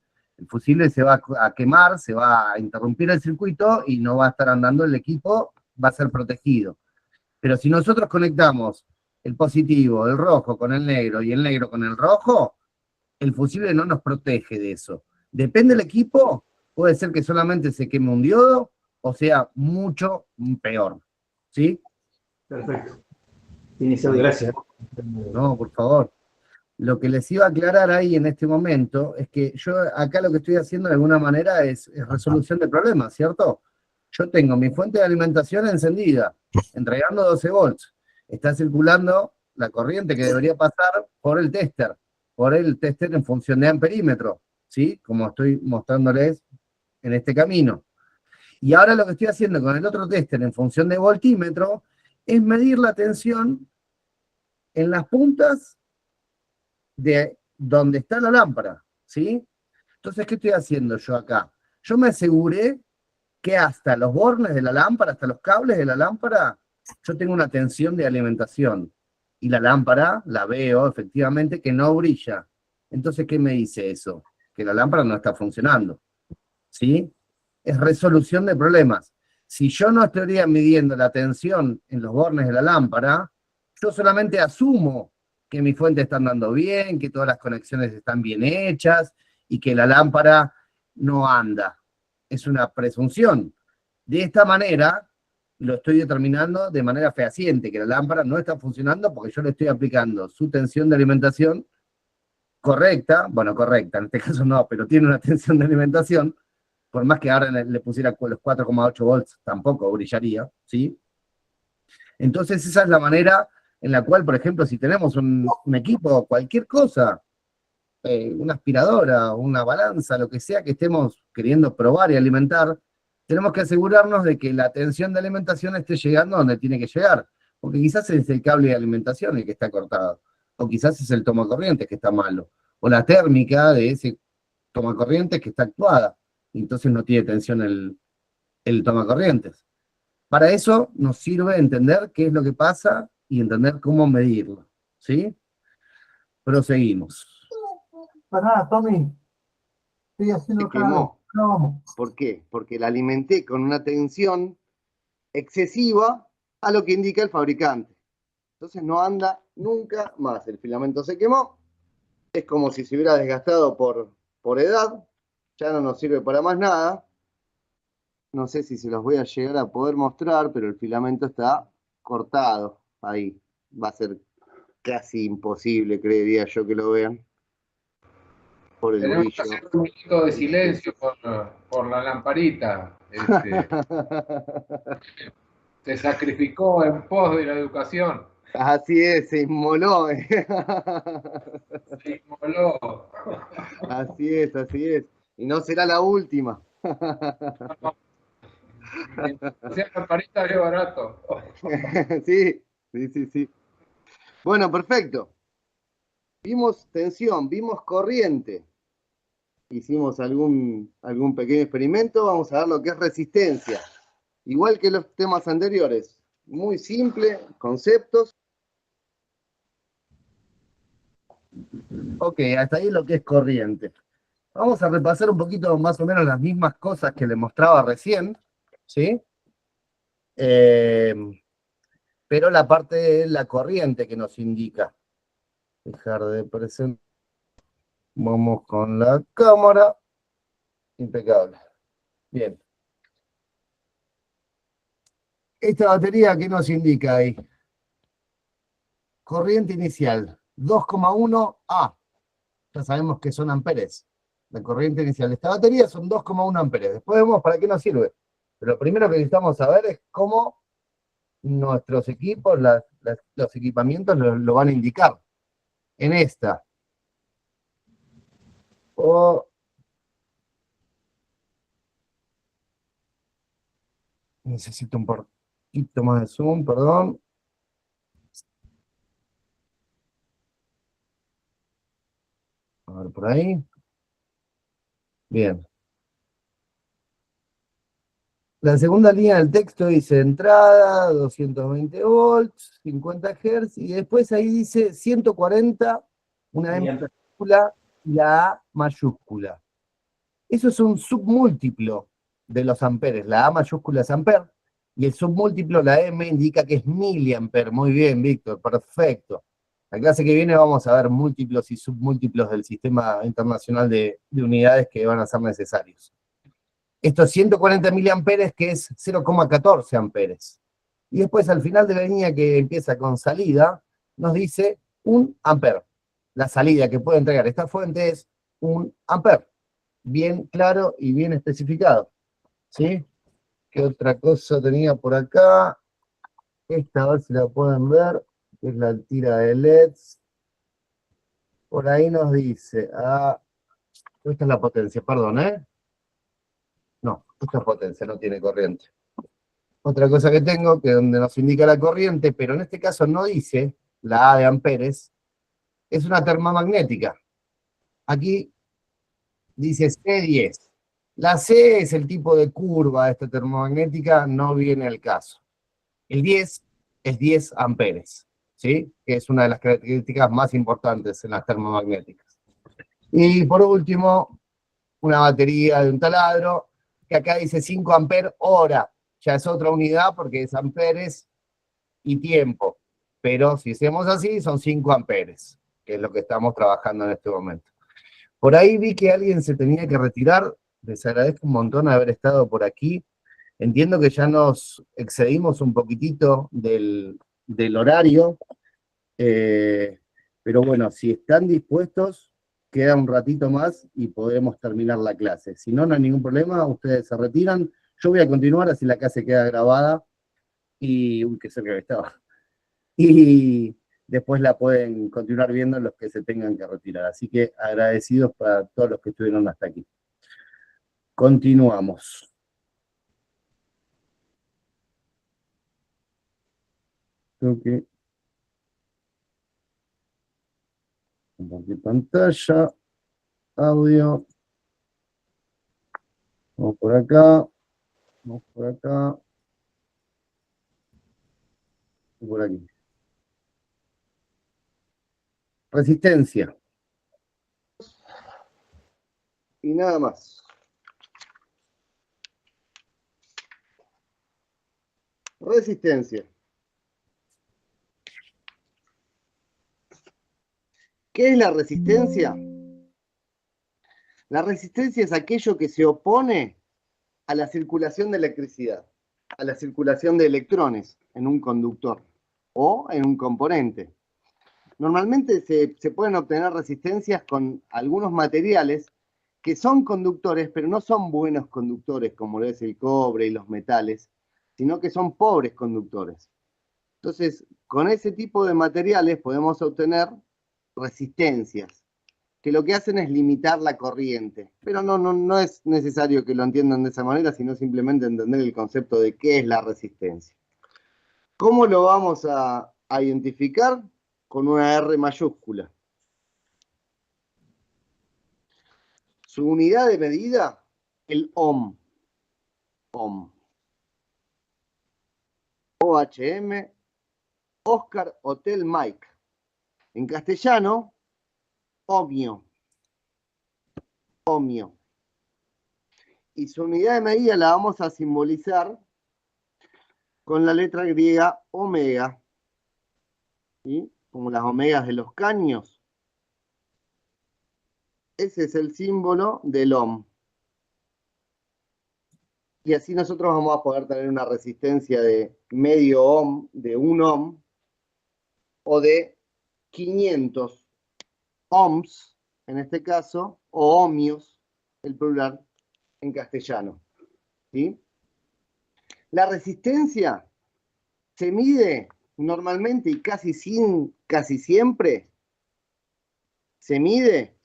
B: se va a quemar, se va a interrumpir el circuito y no va a estar andando el equipo, va a ser protegido. Pero si nosotros conectamos el positivo, el rojo con el negro y el negro con el rojo, el fusible no nos protege de eso. Depende del equipo, puede ser que solamente se queme un diodo, o sea, mucho peor. ¿Sí?
G: Perfecto. Inicial, gracias.
B: No, por favor. Lo que les iba a aclarar ahí en este momento es que yo acá lo que estoy haciendo de alguna manera es resolución de problemas, ¿cierto? Yo tengo mi fuente de alimentación encendida, entregando 12 volts. Está circulando la corriente que debería pasar por el tester en función de amperímetro, ¿sí? Como estoy mostrándoles en este camino. Y ahora lo que estoy haciendo con el otro tester en función de voltímetro es medir la tensión en las puntas de donde está la lámpara, ¿sí? Entonces, ¿qué estoy haciendo yo acá? Yo me aseguré que hasta los bornes de la lámpara, hasta los cables de la lámpara, yo tengo una tensión de alimentación. Y la lámpara, la veo efectivamente que no brilla. Entonces, ¿qué me dice eso? Que la lámpara no está funcionando, ¿sí? Es resolución de problemas. Si yo no estaría midiendo la tensión en los bornes de la lámpara, yo solamente asumo que mi fuente está andando bien, que todas las conexiones están bien hechas y que la lámpara no anda. Es una presunción. De esta manera, lo estoy determinando de manera fehaciente, que la lámpara no está funcionando porque yo le estoy aplicando su tensión de alimentación correcta, bueno, correcta, en este caso no, pero tiene una tensión de alimentación, por más que ahora le pusiera los 4,8 volts, tampoco brillaría, ¿sí? Entonces esa es la manera en la cual, por ejemplo, si tenemos un equipo, cualquier cosa, una aspiradora, una balanza, lo que sea que estemos queriendo probar y alimentar, tenemos que asegurarnos de que la tensión de alimentación esté llegando donde tiene que llegar, porque quizás es el cable de alimentación el que está cortado, o quizás es el tomacorrientes que está malo, o la térmica de ese tomacorrientes que está actuada, y entonces no tiene tensión el tomacorrientes. Para eso nos sirve entender qué es lo que pasa y entender cómo medirlo, ¿sí? Proseguimos.
H: Pará, Tommy. Estoy haciendo
B: Se quemó.
H: No.
B: ¿Por qué? Porque la alimenté con una tensión excesiva a lo que indica el fabricante. Entonces no anda nunca más. El filamento se quemó. Es como si se hubiera desgastado por edad. Ya no nos sirve para más nada. No sé si se los voy a llegar a poder mostrar, pero el filamento está cortado. Ahí. Va a ser casi imposible, creería yo, que lo vean. Por el
I: Tenemos
B: brillo.
I: que hacer un minuto de silencio por la lamparita. Se sacrificó en pos de la educación.
B: Así es, se inmoló.
I: Se inmoló.
B: Así es, así es. Y no será la última.
I: Hacía lamparita de barato.
B: Sí, sí, sí, sí. Bueno, perfecto. Vimos tensión, vimos corriente. Hicimos algún pequeño experimento. Vamos a ver lo que es resistencia. Igual que los temas anteriores. Muy simple, conceptos. Ok, hasta ahí lo que es corriente. Vamos a repasar un poquito más o menos las mismas cosas que le mostraba recién, ¿sí? Pero la parte de la corriente que nos indica. Dejar de presentar. Vamos con la cámara. Impecable. Bien. Esta batería, ¿qué nos indica ahí? Corriente inicial, 2,1 A. Ya sabemos que son amperes. La corriente inicial de esta batería son 2,1 amperes. Después vemos para qué nos sirve. Pero lo primero que necesitamos saber es cómo nuestros equipos, los equipamientos lo van a indicar. En esta. Necesito un poquito más de zoom, perdón. A ver por ahí. Bien. La segunda línea del texto dice entrada, 220 volts, 50 Hz, y después ahí dice 140, una M mayúscula y la A mayúscula. Eso es un submúltiplo de los amperes. La A mayúscula es amper, y el submúltiplo, la M, indica que es miliamper. Muy bien, Víctor, perfecto. La clase que viene vamos a ver múltiplos y submúltiplos del sistema internacional de unidades que van a ser necesarios. Estos 140 miliamperes, que es 0,14 amperes. Y después, al final de la línea que empieza con salida, nos dice 1 amper. La salida que puede entregar esta fuente es 1 amper. Bien claro y bien especificado. ¿Sí? ¿Qué otra cosa tenía por acá? Esta, a ver si la pueden ver, que es la tira de LEDs. Por ahí nos dice, esta es la potencia, perdón, No, esta es potencia, no tiene corriente. Otra cosa que tengo, que donde nos indica la corriente, pero en este caso no dice la A de amperes, es una termomagnética. Aquí dice C10. La C es el tipo de curva de esta termomagnética, no viene al caso. El 10 es 10 amperes, ¿sí? Que es una de las características más importantes en las termomagnéticas. Y por último, una batería de un taladro, que acá dice 5 amperes hora. Ya es otra unidad porque es amperes y tiempo. Pero si hacemos así, son 5 amperes, que es lo que estamos trabajando en este momento. Por ahí vi que alguien se tenía que retirar. Les agradezco un montón haber estado por aquí. Entiendo que ya nos excedimos un poquitito del horario. Pero bueno, si están dispuestos, queda un ratito más y podemos terminar la clase. Si no, no hay ningún problema, ustedes se retiran. Yo voy a continuar, así la clase queda grabada. Y, uy, qué cerca que estaba. Y después la pueden continuar viendo los que se tengan que retirar. Así que agradecidos para todos los que estuvieron hasta aquí. Continuamos. Ok. Compartir pantalla, audio. Vamos por acá. Vamos por acá. Y por aquí. Resistencia. Y nada más. Resistencia. ¿Qué es la resistencia? La resistencia es aquello que se opone a la circulación de electricidad, a la circulación de electrones en un conductor o en un componente. Normalmente se pueden obtener resistencias con algunos materiales que son conductores, pero no son buenos conductores, como lo es el cobre y los metales, sino que son pobres conductores. Entonces, con ese tipo de materiales podemos obtener resistencias. que lo que hacen es limitar la corriente. Pero no es necesario que lo entiendan de esa manera, sino simplemente entender el concepto de qué es la resistencia. ¿Cómo lo vamos a identificar? Con una R mayúscula. Su unidad de medida, el ohm. Ohm. OHM, Oscar Hotel Mike. En castellano, ohmio. Ohmio. Y su unidad de medida la vamos a simbolizar con la letra griega omega. ¿Sí? Como las omegas de los caños. Ese es el símbolo del ohm. Y así nosotros vamos a poder tener una resistencia de medio ohm, de 1 ohm, o de 500 ohms, en este caso, o ohmios, el plural, en castellano. ¿Sí? La resistencia se mide normalmente y casi siempre se mide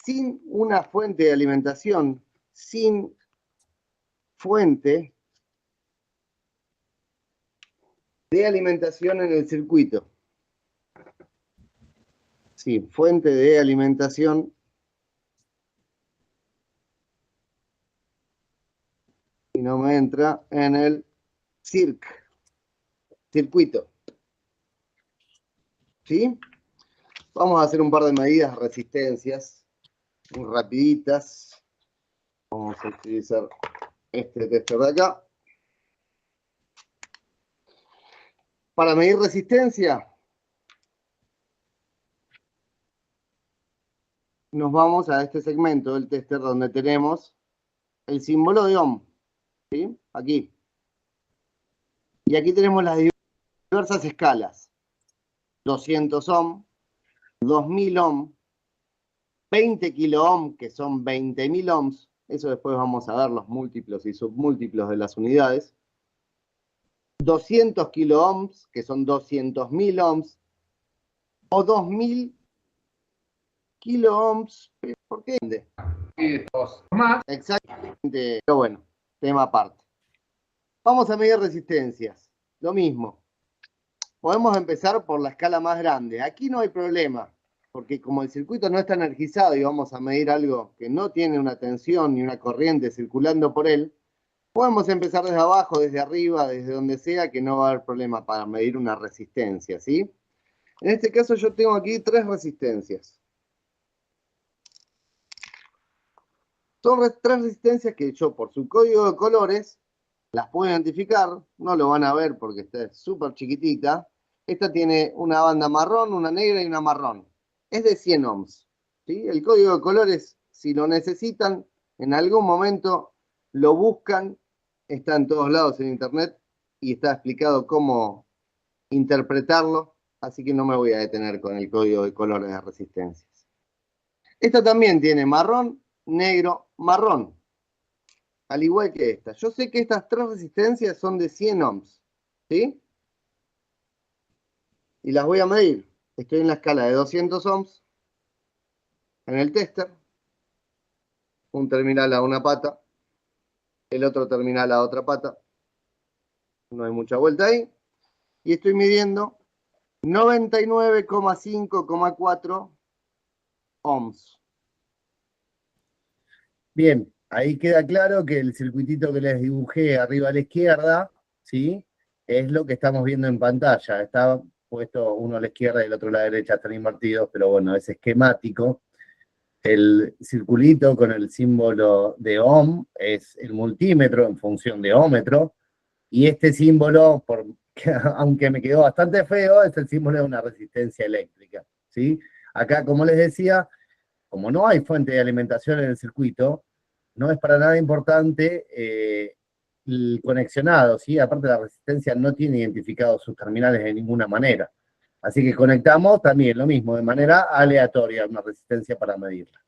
B: sin una fuente de alimentación, sin fuente de alimentación en el circuito. Sí, fuente de alimentación y no me entra en el circuito. ¿Sí? Vamos a hacer un par de medidas de resistencias muy rapiditas. Vamos a utilizar este tester de acá. Para medir resistencia, nos vamos a este segmento del tester donde tenemos el símbolo de ohm. ¿Sí? Aquí. Y aquí tenemos las diversas escalas. 200 ohm, 2000 ohm, 20 kilo ohm, que son 20.000 ohms. Eso después vamos a ver los múltiplos y submúltiplos de las unidades. 200 kilo ohms, que son 200.000 ohms. O 2000 kilo ohms. ¿Por qué?
I: Más.
B: Exactamente. Pero bueno, tema aparte. Vamos a medir resistencias. Lo mismo. Podemos empezar por la escala más grande. Aquí no hay problema, porque como el circuito no está energizado y vamos a medir algo que no tiene una tensión ni una corriente circulando por él, podemos empezar desde abajo, desde arriba, desde donde sea, que no va a haber problema para medir una resistencia, ¿sí? En este caso yo tengo aquí 3 resistencias. Son 3 resistencias que yo, por su código de colores, las puedo identificar. No lo van a ver porque está súper chiquitita. Esta tiene una banda marrón, una negra y una marrón. Es de 100 ohms. ¿Sí? El código de colores, si lo necesitan, en algún momento lo buscan. Está en todos lados en internet y está explicado cómo interpretarlo. Así que no me voy a detener con el código de colores de resistencias. Esta también tiene marrón, negro, marrón. Al igual que esta. Yo sé que estas 3 resistencias son de 100 ohms. ¿Sí? Y las voy a medir. Estoy en la escala de 200 ohms. En el tester. Un terminal a una pata. El otro terminal a otra pata. No hay mucha vuelta ahí. Y estoy midiendo 99,5,4 ohms. Bien, ahí queda claro que el circuitito que les dibujé arriba a la izquierda, ¿sí? Es lo que estamos viendo en pantalla. Está puesto uno a la izquierda y el otro a la derecha, están invertidos, pero bueno, es esquemático. El circulito con el símbolo de ohm es el multímetro en función de ómetro, y este símbolo, aunque me quedó bastante feo, es el símbolo de una resistencia eléctrica, ¿sí? Acá, como les decía, como no hay fuente de alimentación en el circuito, no es para nada importante el conexionado, ¿sí? Aparte la resistencia no tiene identificados sus terminales de ninguna manera. Así que conectamos también lo mismo, de manera aleatoria, una resistencia para medirla.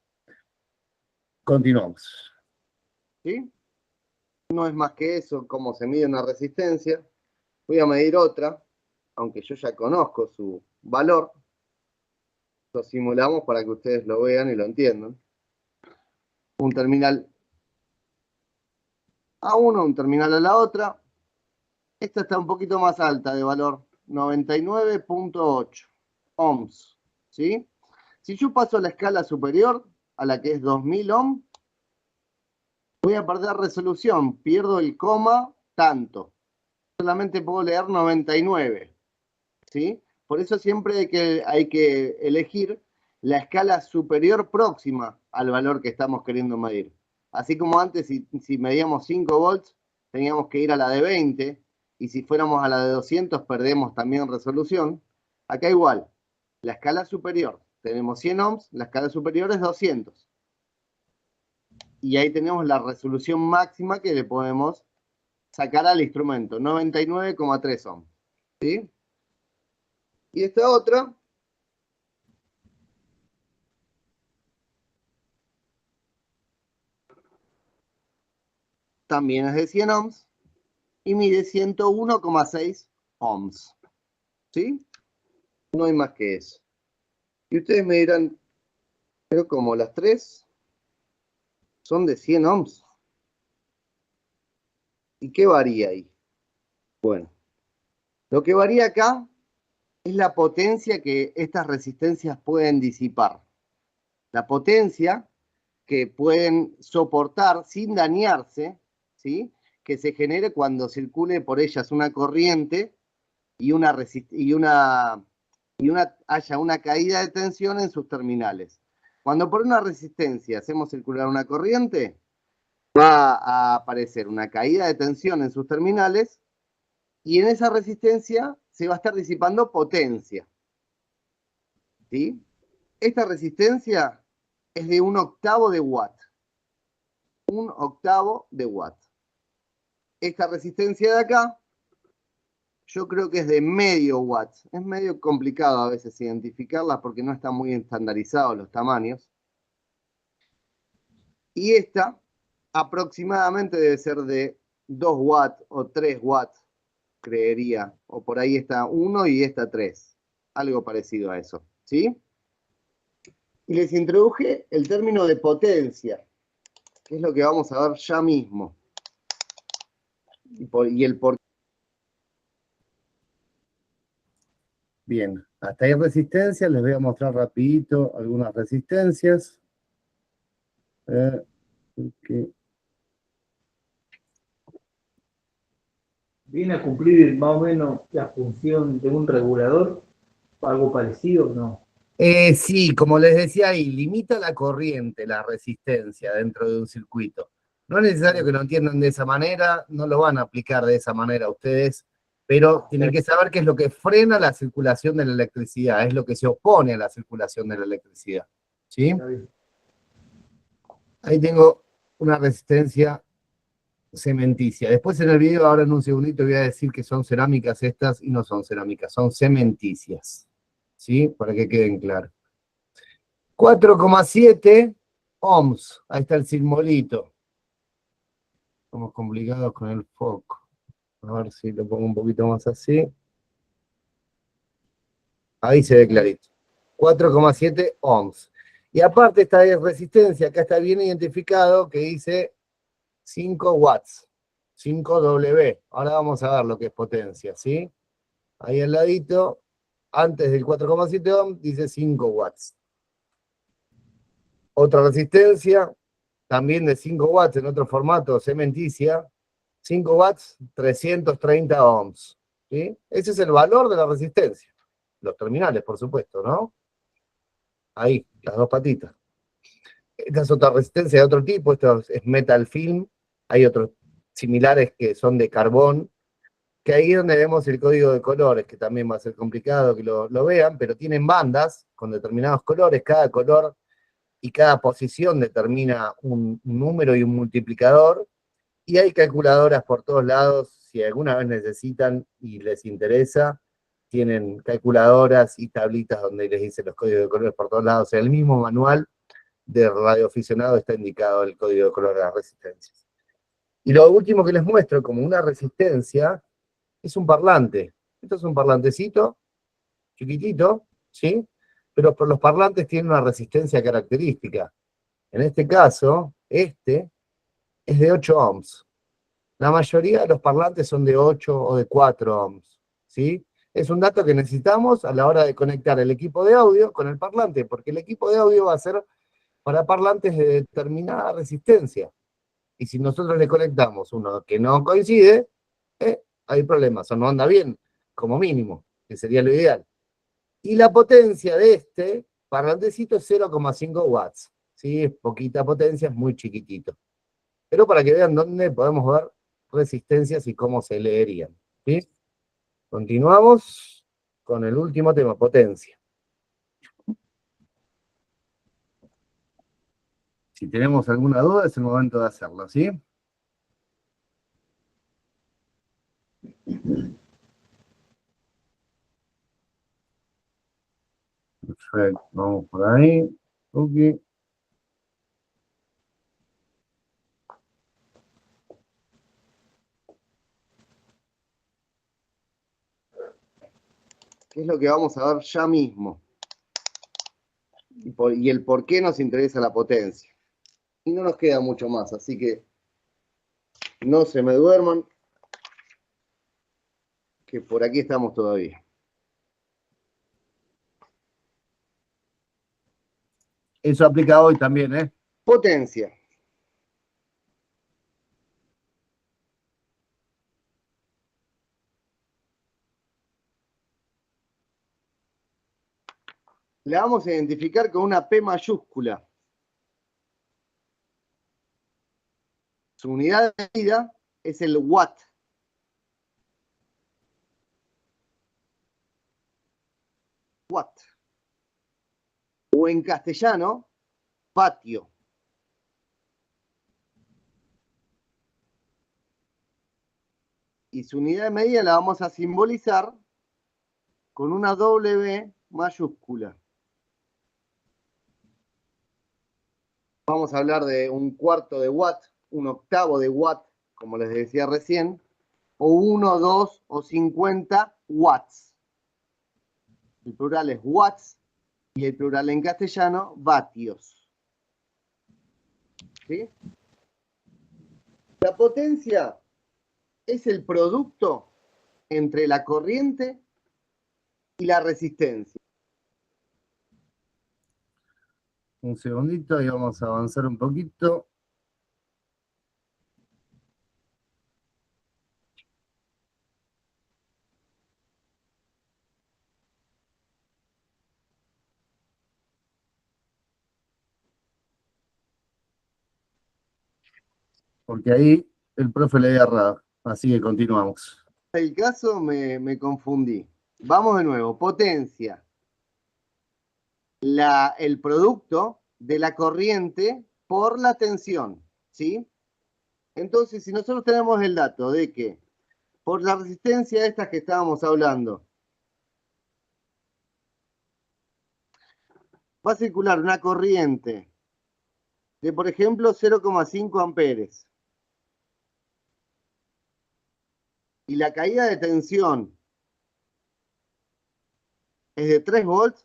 B: Continuamos. ¿Sí? No es más que eso, cómo se mide una resistencia. Voy a medir otra, aunque yo ya conozco su valor. lo simulamos para que ustedes lo vean y lo entiendan. Un terminal a uno, un terminal a la otra. Esta está un poquito más alta de valor, 99.8 ohms, ¿sí? Si yo paso a la escala superior, a la que es 2000 ohms, voy a perder resolución, pierdo el coma tanto. Solamente puedo leer 99, ¿sí? Por eso siempre hay que elegir la escala superior próxima al valor que estamos queriendo medir. Así como antes, si medíamos 5 volts, teníamos que ir a la de 20, y si fuéramos a la de 200, perdemos también resolución. Acá igual, la escala superior, tenemos 100 ohms, la escala superior es 200. Y ahí tenemos la resolución máxima que le podemos sacar al instrumento, 99,3 ohms. ¿Sí? Y esta otra, también es de 100 ohms y mide 101,6 ohms. ¿Sí? No hay más que eso. Y ustedes me dirán, pero como las tres son de 100 ohms. ¿Y qué varía ahí? Bueno, lo que varía acá es la potencia que estas resistencias pueden disipar. La potencia que pueden soportar sin dañarse, ¿sí? Que se genere cuando circule por ellas una corriente y haya una caída de tensión en sus terminales. Cuando por una resistencia hacemos circular una corriente, va a aparecer una caída de tensión en sus terminales y en esa resistencia se va a estar disipando potencia. ¿Sí? Esta resistencia es de 1/8 de watt. 1/8 de watt. Esta resistencia de acá, yo creo que es de medio watt. Es medio complicado a veces identificarla porque no están muy estandarizados los tamaños. Y esta aproximadamente debe ser de 2 watts o 3 watts, creería. O por ahí está 1 y esta 3. Algo parecido a eso. ¿Sí? Y les introduje el término de potencia, que es lo que vamos a ver ya mismo. Y el por qué. Bien, hasta ahí resistencia. Les voy a mostrar rapidito algunas resistencias. Okay.
G: ¿Viene a cumplir más o menos la función de un regulador? ¿Algo parecido o no?
B: Sí, como les decía ahí, limita la corriente, la resistencia dentro de un circuito. No es necesario que lo entiendan de esa manera, no lo van a aplicar de esa manera ustedes, pero tienen que saber qué es lo que frena la circulación de la electricidad, es lo que se opone a la circulación de la electricidad. ¿Sí? Ahí tengo una resistencia cementicia. Después en el video, ahora en un segundito, voy a decir que son cerámicas estas y no son cerámicas, son cementicias. ¿Sí? Para que queden claros. 4,7 ohms. Ahí está el simbolito. Estamos complicados con el foco. A ver si lo pongo un poquito más así. Ahí se ve clarito. 4,7 ohms. Y aparte esta resistencia, acá está bien identificado, que dice 5 watts. 5W. Ahora vamos a ver lo que es potencia, ¿sí? Ahí al ladito, antes del 4,7 ohms, dice 5 watts. Otra resistencia, también de 5 watts en otro formato, cementicia. 5 watts, 330 ohms. ¿Sí? Ese es el valor de la resistencia. Los terminales, por supuesto, ¿no? Ahí, las dos patitas. Esta es otra resistencia de otro tipo, esto es metal film. Hay otros similares que son de carbón, que ahí es donde vemos el código de colores, que también va a ser complicado que lo vean, pero tienen bandas con determinados colores, cada color y cada posición determina un número y un multiplicador, y hay calculadoras por todos lados, si alguna vez necesitan y les interesa, tienen calculadoras y tablitas donde les dice los códigos de colores por todos lados. En el mismo manual de radioaficionado está indicado el código de color de las resistencias. Y lo último que les muestro como una resistencia es un parlante. Esto es un parlantecito chiquitito, ¿sí? pero los parlantes tienen una resistencia característica. En este caso, este es de 8 ohms. La mayoría de los parlantes son de 8 o de 4 ohms, ¿sí? Es un dato que necesitamos a la hora de conectar el equipo de audio con el parlante, porque el equipo de audio va a ser para parlantes de determinada resistencia. Y si nosotros le conectamos uno que no coincide, hay problemas, o no anda bien, como mínimo, que sería lo ideal. Y la potencia de este parlantecito es 0,5 watts, ¿sí? Es poquita potencia, es muy chiquitito. Pero para que vean dónde podemos ver resistencias y cómo se leerían, ¿sí? Continuamos con el último tema, potencia. Si tenemos alguna duda, es el momento de hacerlo, ¿sí? Perfecto, vamos por ahí. Ok. ¿Qué es lo que vamos a ver ya mismo? Y el por qué nos interesa la potencia. Y no nos queda mucho más, así que no se me duerman, que por aquí estamos todavía. Eso aplica hoy también, ¿eh? Potencia. La vamos a identificar con una P mayúscula. Su unidad de medida es el watt. Watt. O en castellano, vatio. Y su unidad de medida la vamos a simbolizar con una W mayúscula. Vamos a hablar de un cuarto de watt, un octavo de watt, como les decía recién, o 1, 2 o 50 watts. El plural es watts y el plural en castellano, vatios. ¿Sí? La potencia es el producto entre la corriente y la resistencia. Un segundito y vamos a avanzar un poquito. Porque ahí el profe le había errado. Así que continuamos. En el caso me confundí. Vamos de nuevo. Potencia. El producto de la corriente por la tensión, ¿sí? Entonces, si nosotros tenemos el dato de que por la resistencia esta que estábamos hablando, va a circular una corriente de, por ejemplo, 0,5 amperes. Y la caída de tensión es de 3 volts,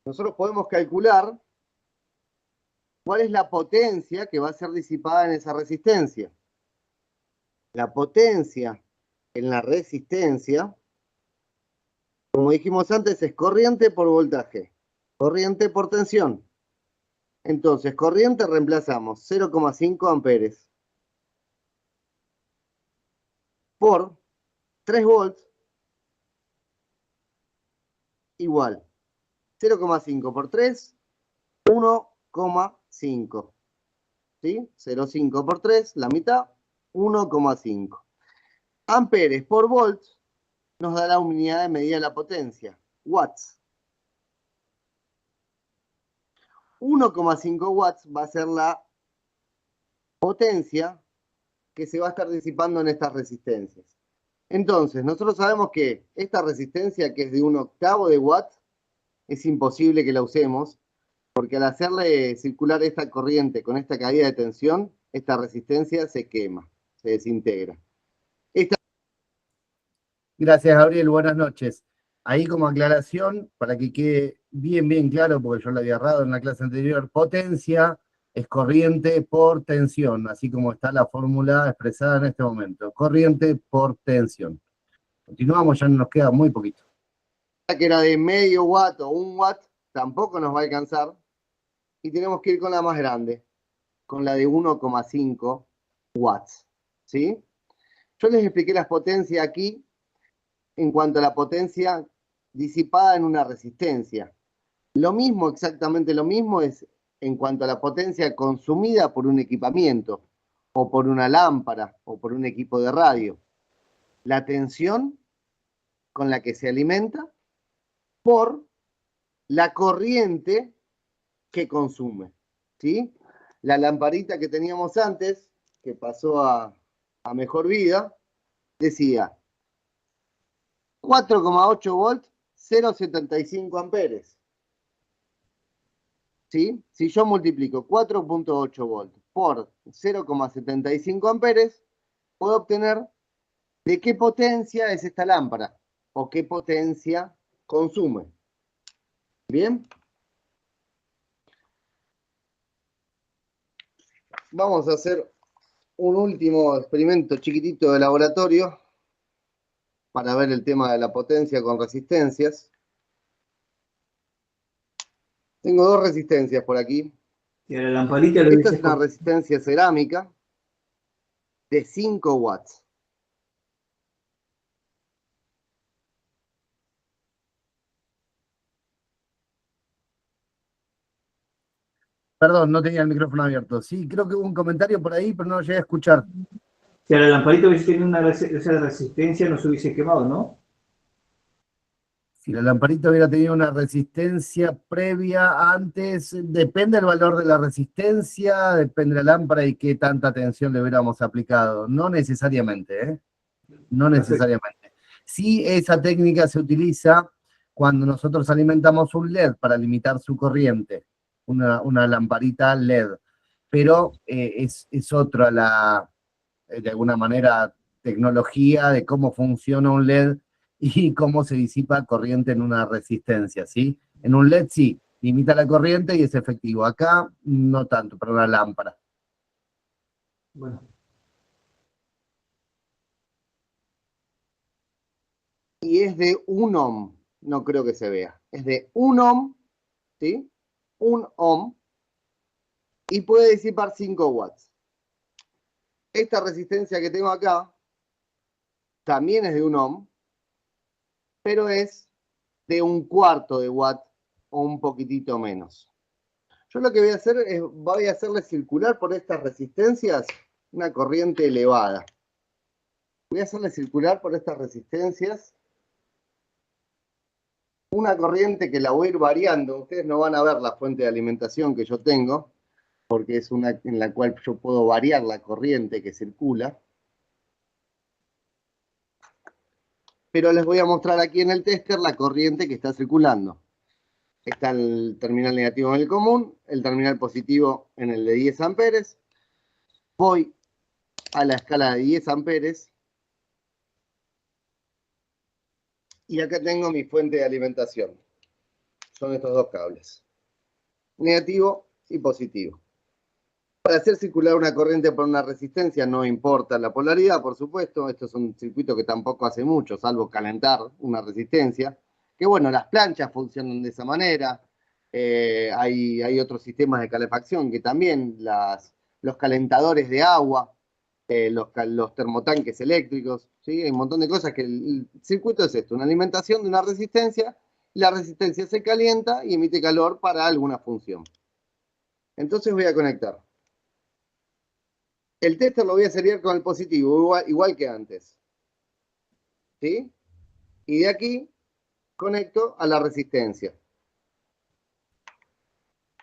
B: nosotros podemos calcular cuál es la potencia que va a ser disipada en esa resistencia. La potencia en la resistencia, como dijimos antes, es corriente por voltaje, corriente por tensión. Entonces, corriente reemplazamos 0,5 amperes por 3 volts igual 0,5 por 3, 1,5. ¿Sí? 0,5 por 3, la mitad, 1,5. Amperes por volts nos da la unidad de medida de la potencia, watts. 1,5 watts va a ser la potencia que se va a estar disipando en estas resistencias. Entonces, nosotros sabemos que esta resistencia, que es de 1/8 de watt, es imposible que la usemos, porque al hacerle circular esta corriente con esta caída de tensión, esta resistencia se quema, se desintegra. Gracias, Gabriel. Buenas noches. Ahí como aclaración, para que quede bien claro, porque yo lo había errado en la clase anterior, potencia es corriente por tensión, así como está la fórmula expresada en este momento. Corriente por tensión. Continuamos, ya nos queda muy poquito. Que era de medio watt o 1 watt, tampoco nos va a alcanzar. Y tenemos que ir con la más grande, con la de 1,5 watts. ¿Sí? Yo les expliqué las potencias aquí en cuanto a la potencia disipada en una resistencia. Lo mismo, exactamente lo mismo, es en cuanto a la potencia consumida por un equipamiento, o por una lámpara, o por un equipo de radio. La tensión con la que se alimenta por la corriente que consume. ¿Sí? La lamparita que teníamos antes, que pasó a mejor vida, decía 4,8 volts, 0,75 amperes. ¿Sí? Si yo multiplico 4,8 volts por 0,75 amperes, puedo obtener de qué potencia es esta lámpara o qué potencia consume. ¿Bien? Vamos a hacer un último experimento chiquitito de laboratorio para ver el tema de la potencia con resistencias. Tengo dos resistencias por aquí.
G: Y a la lamparita lo
B: Esta
G: dices
B: es una resistencia cerámica de 5 watts. Perdón, no tenía el micrófono abierto. Sí, creo que hubo un comentario por ahí, pero no lo llegué a escuchar.
G: Si a la lamparita hubiese tenido esa resistencia, no se hubiese quemado, ¿no?
B: Si la lamparita hubiera tenido una resistencia previa antes, depende del valor de la resistencia, depende de la lámpara y qué tanta tensión le hubiéramos aplicado. No necesariamente, ¿eh? No necesariamente. Sí, esa técnica se utiliza cuando nosotros alimentamos un LED para limitar su corriente, una lamparita LED, pero es otra de alguna manera, tecnología de cómo funciona un LED y cómo se disipa corriente en una resistencia, ¿sí? En un LED sí, limita la corriente y es efectivo. Acá no tanto, pero una lámpara.
G: Bueno.
B: Y es de 1 ohm, no creo que se vea. Es de 1 ohm, ¿sí? 1 ohm, y puede disipar 5 watts. Esta resistencia que tengo acá también es de 1 ohm, pero es de 1/4 de watt o un poquitito menos. Yo lo que voy a hacer es, voy a hacerle circular por estas resistencias una corriente elevada. Voy a hacerle circular por estas resistencias una corriente que la voy a ir variando. Ustedes no van a ver la fuente de alimentación que yo tengo, porque es una en la cual yo puedo variar la corriente que circula. Pero les voy a mostrar aquí en el tester la corriente que está circulando. Está el terminal negativo en el común, el terminal positivo en el de 10 amperes. Voy a la escala de 10 amperes. Y acá tengo mi fuente de alimentación. Son estos dos cables. Negativo y positivo. Para hacer circular una corriente por una resistencia no importa la polaridad, por supuesto. Esto es un circuito que tampoco hace mucho, salvo calentar una resistencia. Que bueno, las planchas funcionan de esa manera. Hay otros sistemas de calefacción que también, los calentadores de agua, los termotanques eléctricos, ¿sí? Hay un montón de cosas que el circuito es esto, una alimentación de una resistencia, y la resistencia se calienta y emite calor para alguna función. Entonces voy a conectar. El tester lo voy a seriar con el positivo, igual que antes. ¿Sí? Y de aquí conecto a la resistencia.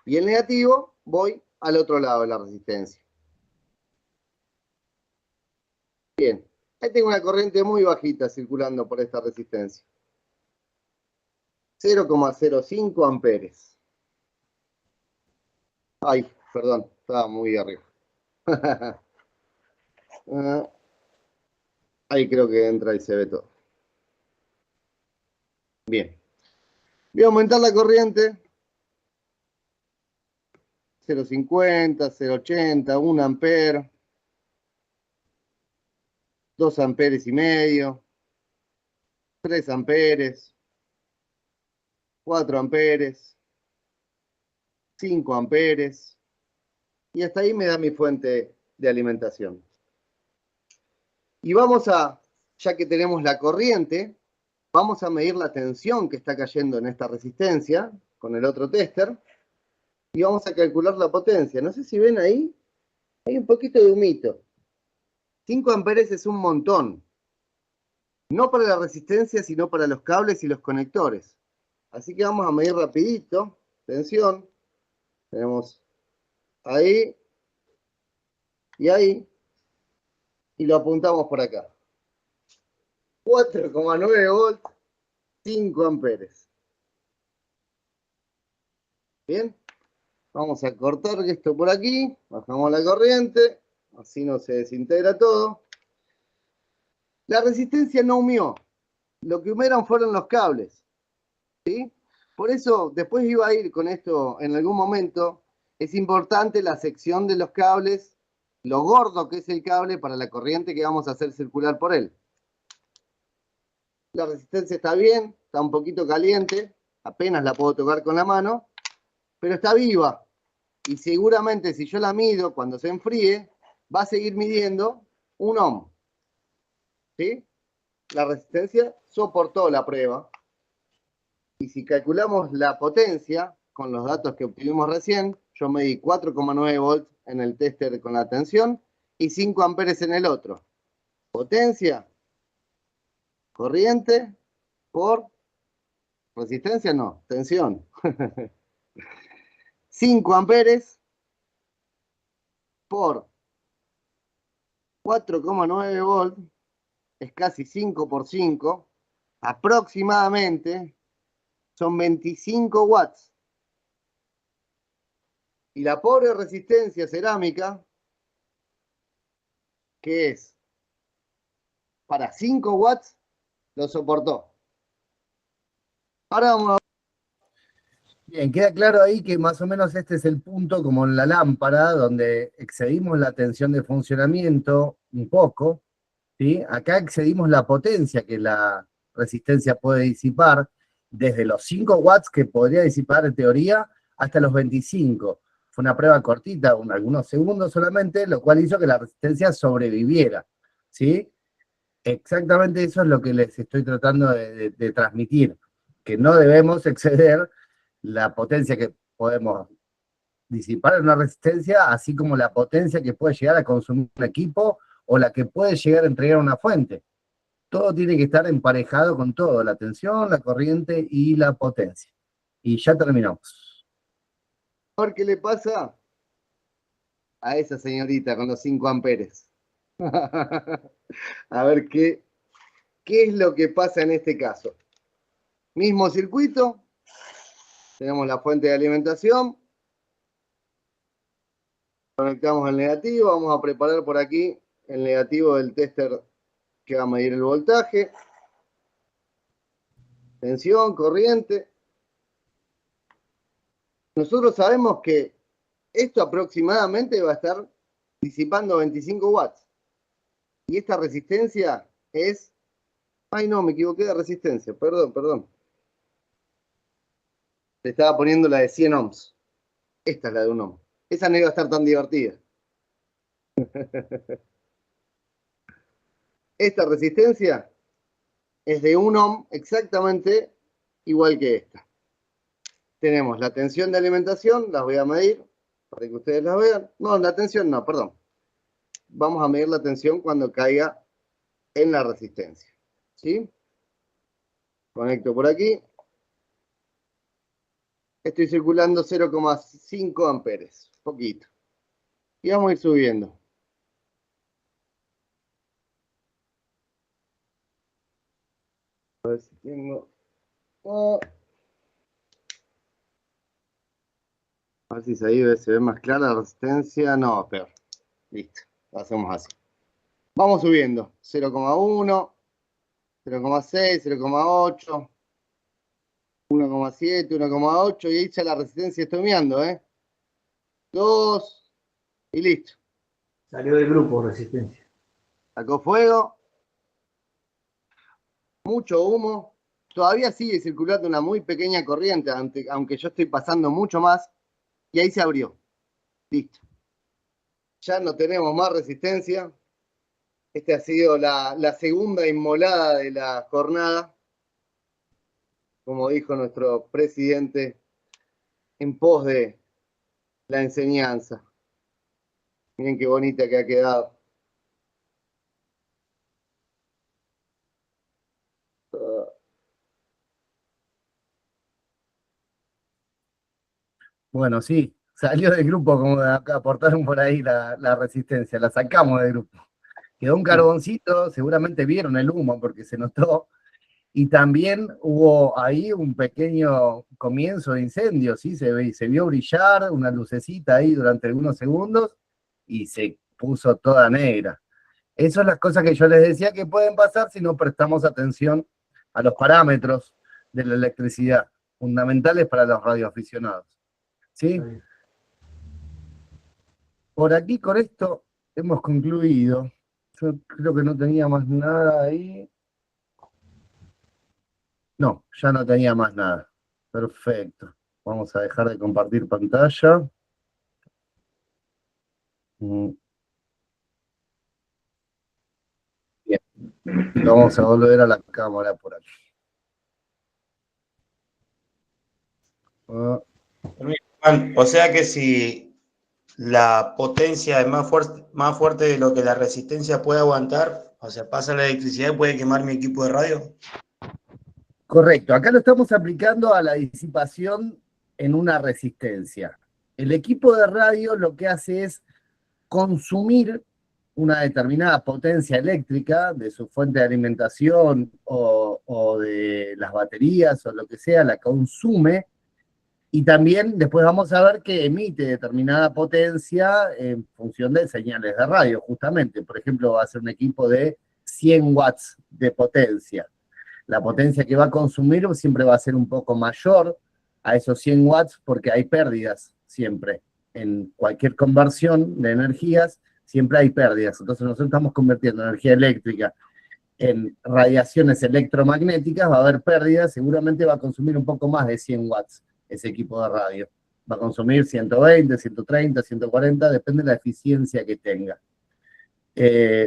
B: Y el negativo voy al otro lado de la resistencia. Bien, ahí tengo una corriente muy bajita circulando por esta resistencia. 0,05 amperes. Ay, perdón, estaba muy arriba. Ahí creo que entra y se ve todo. Bien. Voy a aumentar la corriente. 0,50, 0,80, 1 ampere, 2 amperes y medio, 3 amperes, 4 amperes, 5 amperes, y hasta ahí me da mi fuente de alimentación. Y vamos a, ya que tenemos la corriente, vamos a medir la tensión que está cayendo en esta resistencia con el otro tester, y vamos a calcular la potencia. No sé si ven ahí, hay un poquito de humito. 5 amperes es un montón. No para la resistencia, sino para los cables y los conectores. Así que vamos a medir rapidito. Tensión. Tenemos ahí y ahí. Y lo apuntamos por acá. 4,9 volts, 5 amperes. Bien. Vamos a cortar esto por aquí. Bajamos la corriente. Así no se desintegra todo. La resistencia no humeó. Lo que humearon fueron los cables. ¿Sí? Por eso, después iba a ir con esto en algún momento. Es importante la sección de los cables, lo gordo que es el cable para la corriente que vamos a hacer circular por él. La resistencia está bien, está un poquito caliente, apenas la puedo tocar con la mano, pero está viva. Y seguramente si yo la mido cuando se enfríe, va a seguir midiendo 1 ohm. ¿Sí? La resistencia soportó la prueba. Y si calculamos la potencia con los datos que obtuvimos recién, yo medí 4,9 volts en el tester con la tensión y 5 amperes en el otro. Potencia, corriente, por resistencia, no, tensión. 5 amperes por 4,9 volts es casi 5 por 5, aproximadamente son 25 watts. Y la pobre resistencia cerámica, que es para 5 watts, lo soportó. Ahora vamos a... Bien, queda claro ahí que más o menos este es el punto, como en la lámpara, donde excedimos la tensión de funcionamiento un poco, ¿sí? Acá excedimos la potencia que la resistencia puede disipar, desde los 5 watts que podría disipar en teoría, hasta los 25. Fue una prueba cortita, algunos segundos solamente, lo cual hizo que la resistencia sobreviviera, ¿sí? Exactamente eso es lo que les estoy tratando de transmitir, que no debemos exceder la potencia que podemos disipar en una resistencia, así como la potencia que puede llegar a consumir un equipo o la que puede llegar a entregar una fuente. Todo tiene que estar emparejado con todo, la tensión, la corriente y la potencia. Y ya terminamos. A ver qué le pasa a esa señorita con los 5 amperes. A ver qué es lo que pasa en este caso. Mismo circuito. Tenemos la fuente de alimentación. Conectamos el negativo. Vamos a preparar por aquí el negativo del tester que va a medir el voltaje. Tensión, corriente. Nosotros sabemos que esto aproximadamente va a estar disipando 25 watts. Y esta resistencia es... Ay, no, me equivoqué de resistencia. Perdón. Le estaba poniendo la de 100 ohms. Esta es la de 1 ohm. Esa no iba a estar tan divertida. Esta resistencia es de 1 ohm exactamente igual que esta. Tenemos la tensión de alimentación, las voy a medir para que ustedes las vean. No, la tensión no, perdón. Vamos a medir la tensión cuando caiga en la resistencia. ¿Sí? Conecto por aquí. Estoy circulando 0,5 amperes, poquito. Y vamos a ir subiendo. A ver si tengo... Oh. A ver si se ve más clara la resistencia. No, peor. Listo, lo hacemos así. Vamos subiendo. 0,1, 0,6, 0,8. 1,7, 1,8 y ahí ya la resistencia estoy mirando, 2 y listo.
G: Salió del grupo resistencia.
B: Sacó fuego. Mucho humo. Todavía sigue circulando una muy pequeña corriente, aunque yo estoy pasando mucho más. Y ahí se abrió. Listo. Ya no tenemos más resistencia. Esta ha sido la segunda inmolada de la jornada. Como dijo nuestro presidente, en pos de la enseñanza. Miren qué bonita que ha quedado. Bueno, sí, salió del grupo como aportaron por ahí la resistencia, la sacamos del grupo. Quedó un carboncito, seguramente vieron el humo porque se notó, y también hubo ahí un pequeño comienzo de incendio, ¿sí? Se vio brillar una lucecita ahí durante algunos segundos y se puso toda negra. Esas son las cosas que yo les decía que pueden pasar si no prestamos atención a los parámetros de la electricidad, fundamentales para los radioaficionados. ¿Sí? Por aquí con esto hemos concluido. Yo creo que no tenía más nada ahí. No, ya no tenía más nada. Perfecto. Vamos a dejar de compartir pantalla. Bien. Vamos a volver a la cámara por aquí.
F: O sea que si la potencia es más fuerte de lo que la resistencia puede aguantar, o sea, pasa la electricidad y puede quemar mi equipo de radio.
B: Correcto, acá lo estamos aplicando a la disipación en una resistencia. El equipo de radio lo que hace es consumir una determinada potencia eléctrica de su fuente de alimentación o de las baterías o lo que sea, la consume, y también después vamos a ver que emite determinada potencia en función de señales de radio, justamente. Por ejemplo, va a ser un equipo de 100 watts de potencia. La potencia que va a consumir siempre va a ser un poco mayor a esos 100 watts porque hay pérdidas siempre. En cualquier conversión de energías siempre hay pérdidas. Entonces nosotros estamos convirtiendo energía eléctrica en radiaciones electromagnéticas, va a haber pérdidas, seguramente va a consumir un poco más de 100 watts ese equipo de radio. Va a consumir 120, 130, 140, depende de la eficiencia que tenga.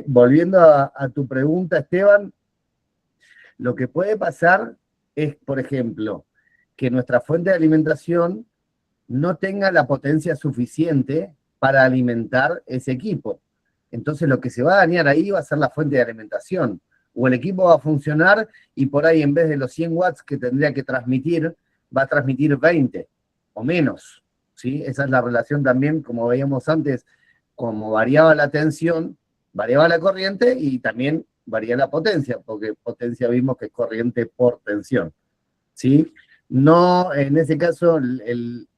B: Volviendo a tu pregunta, Esteban, lo que puede pasar es, por ejemplo, que nuestra fuente de alimentación no tenga la potencia suficiente para alimentar ese equipo. Entonces lo que se va a dañar ahí va a ser la fuente de alimentación. O el equipo va a funcionar y por ahí en vez de los 100 watts que tendría que transmitir, va a transmitir 20 o menos. ¿Sí? Esa es la relación también, como veíamos antes, como variaba la tensión, variaba la corriente y también varía la potencia, porque potencia vimos que es corriente por tensión. ¿Sí? No, en ese caso, el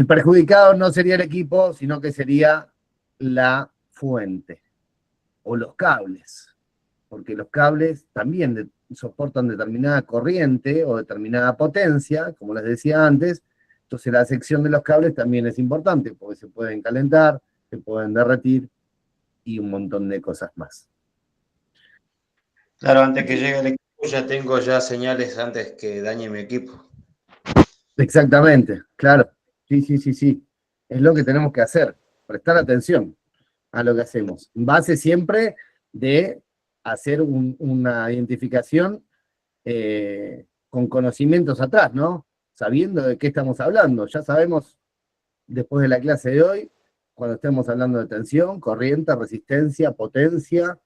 B: perjudicado no sería el equipo, sino que sería la fuente o los cables, porque los cables también soportan determinada corriente o determinada potencia, como les decía antes. Entonces la sección de los cables también es importante, porque se pueden calentar, se pueden derretir y un montón de cosas más.
F: Claro, antes que llegue el equipo ya tengo señales antes que dañe mi equipo.
B: Exactamente, claro. Sí. Es lo que tenemos que hacer, prestar atención a lo que hacemos. En base siempre de hacer una identificación con conocimientos atrás, ¿no? Sabiendo de qué estamos hablando. Ya sabemos, después de la clase de hoy, cuando estemos hablando de tensión, corriente, resistencia, potencia,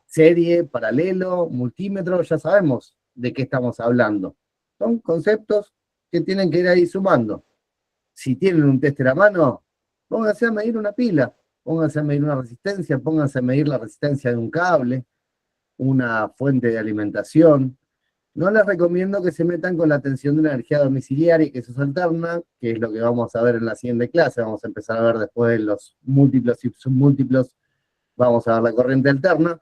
B: serie, paralelo, multímetro, ya sabemos de qué estamos hablando. Son conceptos que tienen que ir ahí sumando. Si tienen un tester a mano, pónganse a medir una pila, pónganse a medir una resistencia, pónganse a medir la resistencia de un cable, una fuente de alimentación. No les recomiendo que se metan con la tensión de una energía domiciliaria, que eso es alterna, que es lo que vamos a ver en la siguiente clase. Vamos a empezar a ver después de los múltiplos y submúltiplos, vamos a ver la corriente alterna,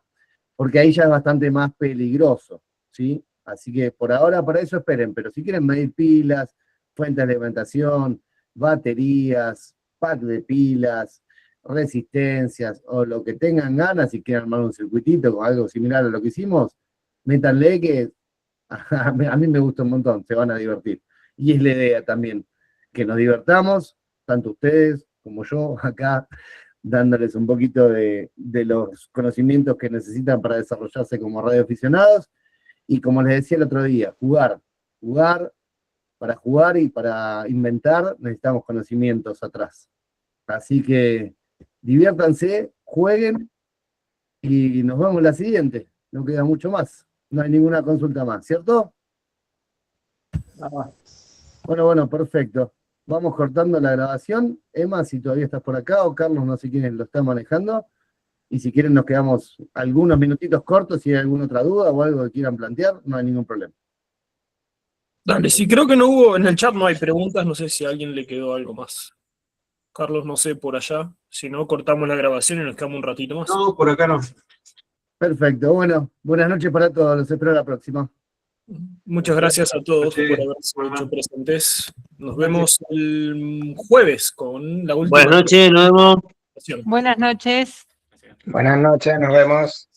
B: porque ahí ya es bastante más peligroso, ¿sí? Así que por ahora para eso esperen, pero si quieren medir pilas, fuentes de alimentación, baterías, pack de pilas, resistencias o lo que tengan ganas, si quieren armar un circuitito con algo similar a lo que hicimos, métanle que a mí me gusta un montón, se van a divertir. Y es la idea también, que nos divertamos, tanto ustedes como yo acá, dándoles un poquito de los conocimientos que necesitan para desarrollarse como radioaficionados. Y como les decía el otro día, jugar. Para jugar y para inventar necesitamos conocimientos atrás. Así que diviértanse, jueguen y nos vemos en la siguiente. No queda mucho más. No hay ninguna consulta más, ¿cierto? Bueno, perfecto. Vamos cortando la grabación. Emma, si todavía estás por acá, o Carlos, no sé quién lo está manejando. Y si quieren nos quedamos algunos minutitos cortos, si hay alguna otra duda o algo que quieran plantear, no hay ningún problema.
A: Dale, sí, creo que no hubo, en el chat no hay preguntas, no sé si a alguien le quedó algo más. Carlos, no sé, por allá. Si no, cortamos la grabación y nos quedamos un ratito más.
I: No, por acá no.
B: Perfecto, bueno, buenas noches para todos, los espero la próxima.
A: Muchas gracias a todos por haberse hecho presentes. Nos vemos el jueves con la última.
J: Buenas noches, nos vemos.
A: presentación.
K: Buenas noches.
L: Buenas noches, nos vemos.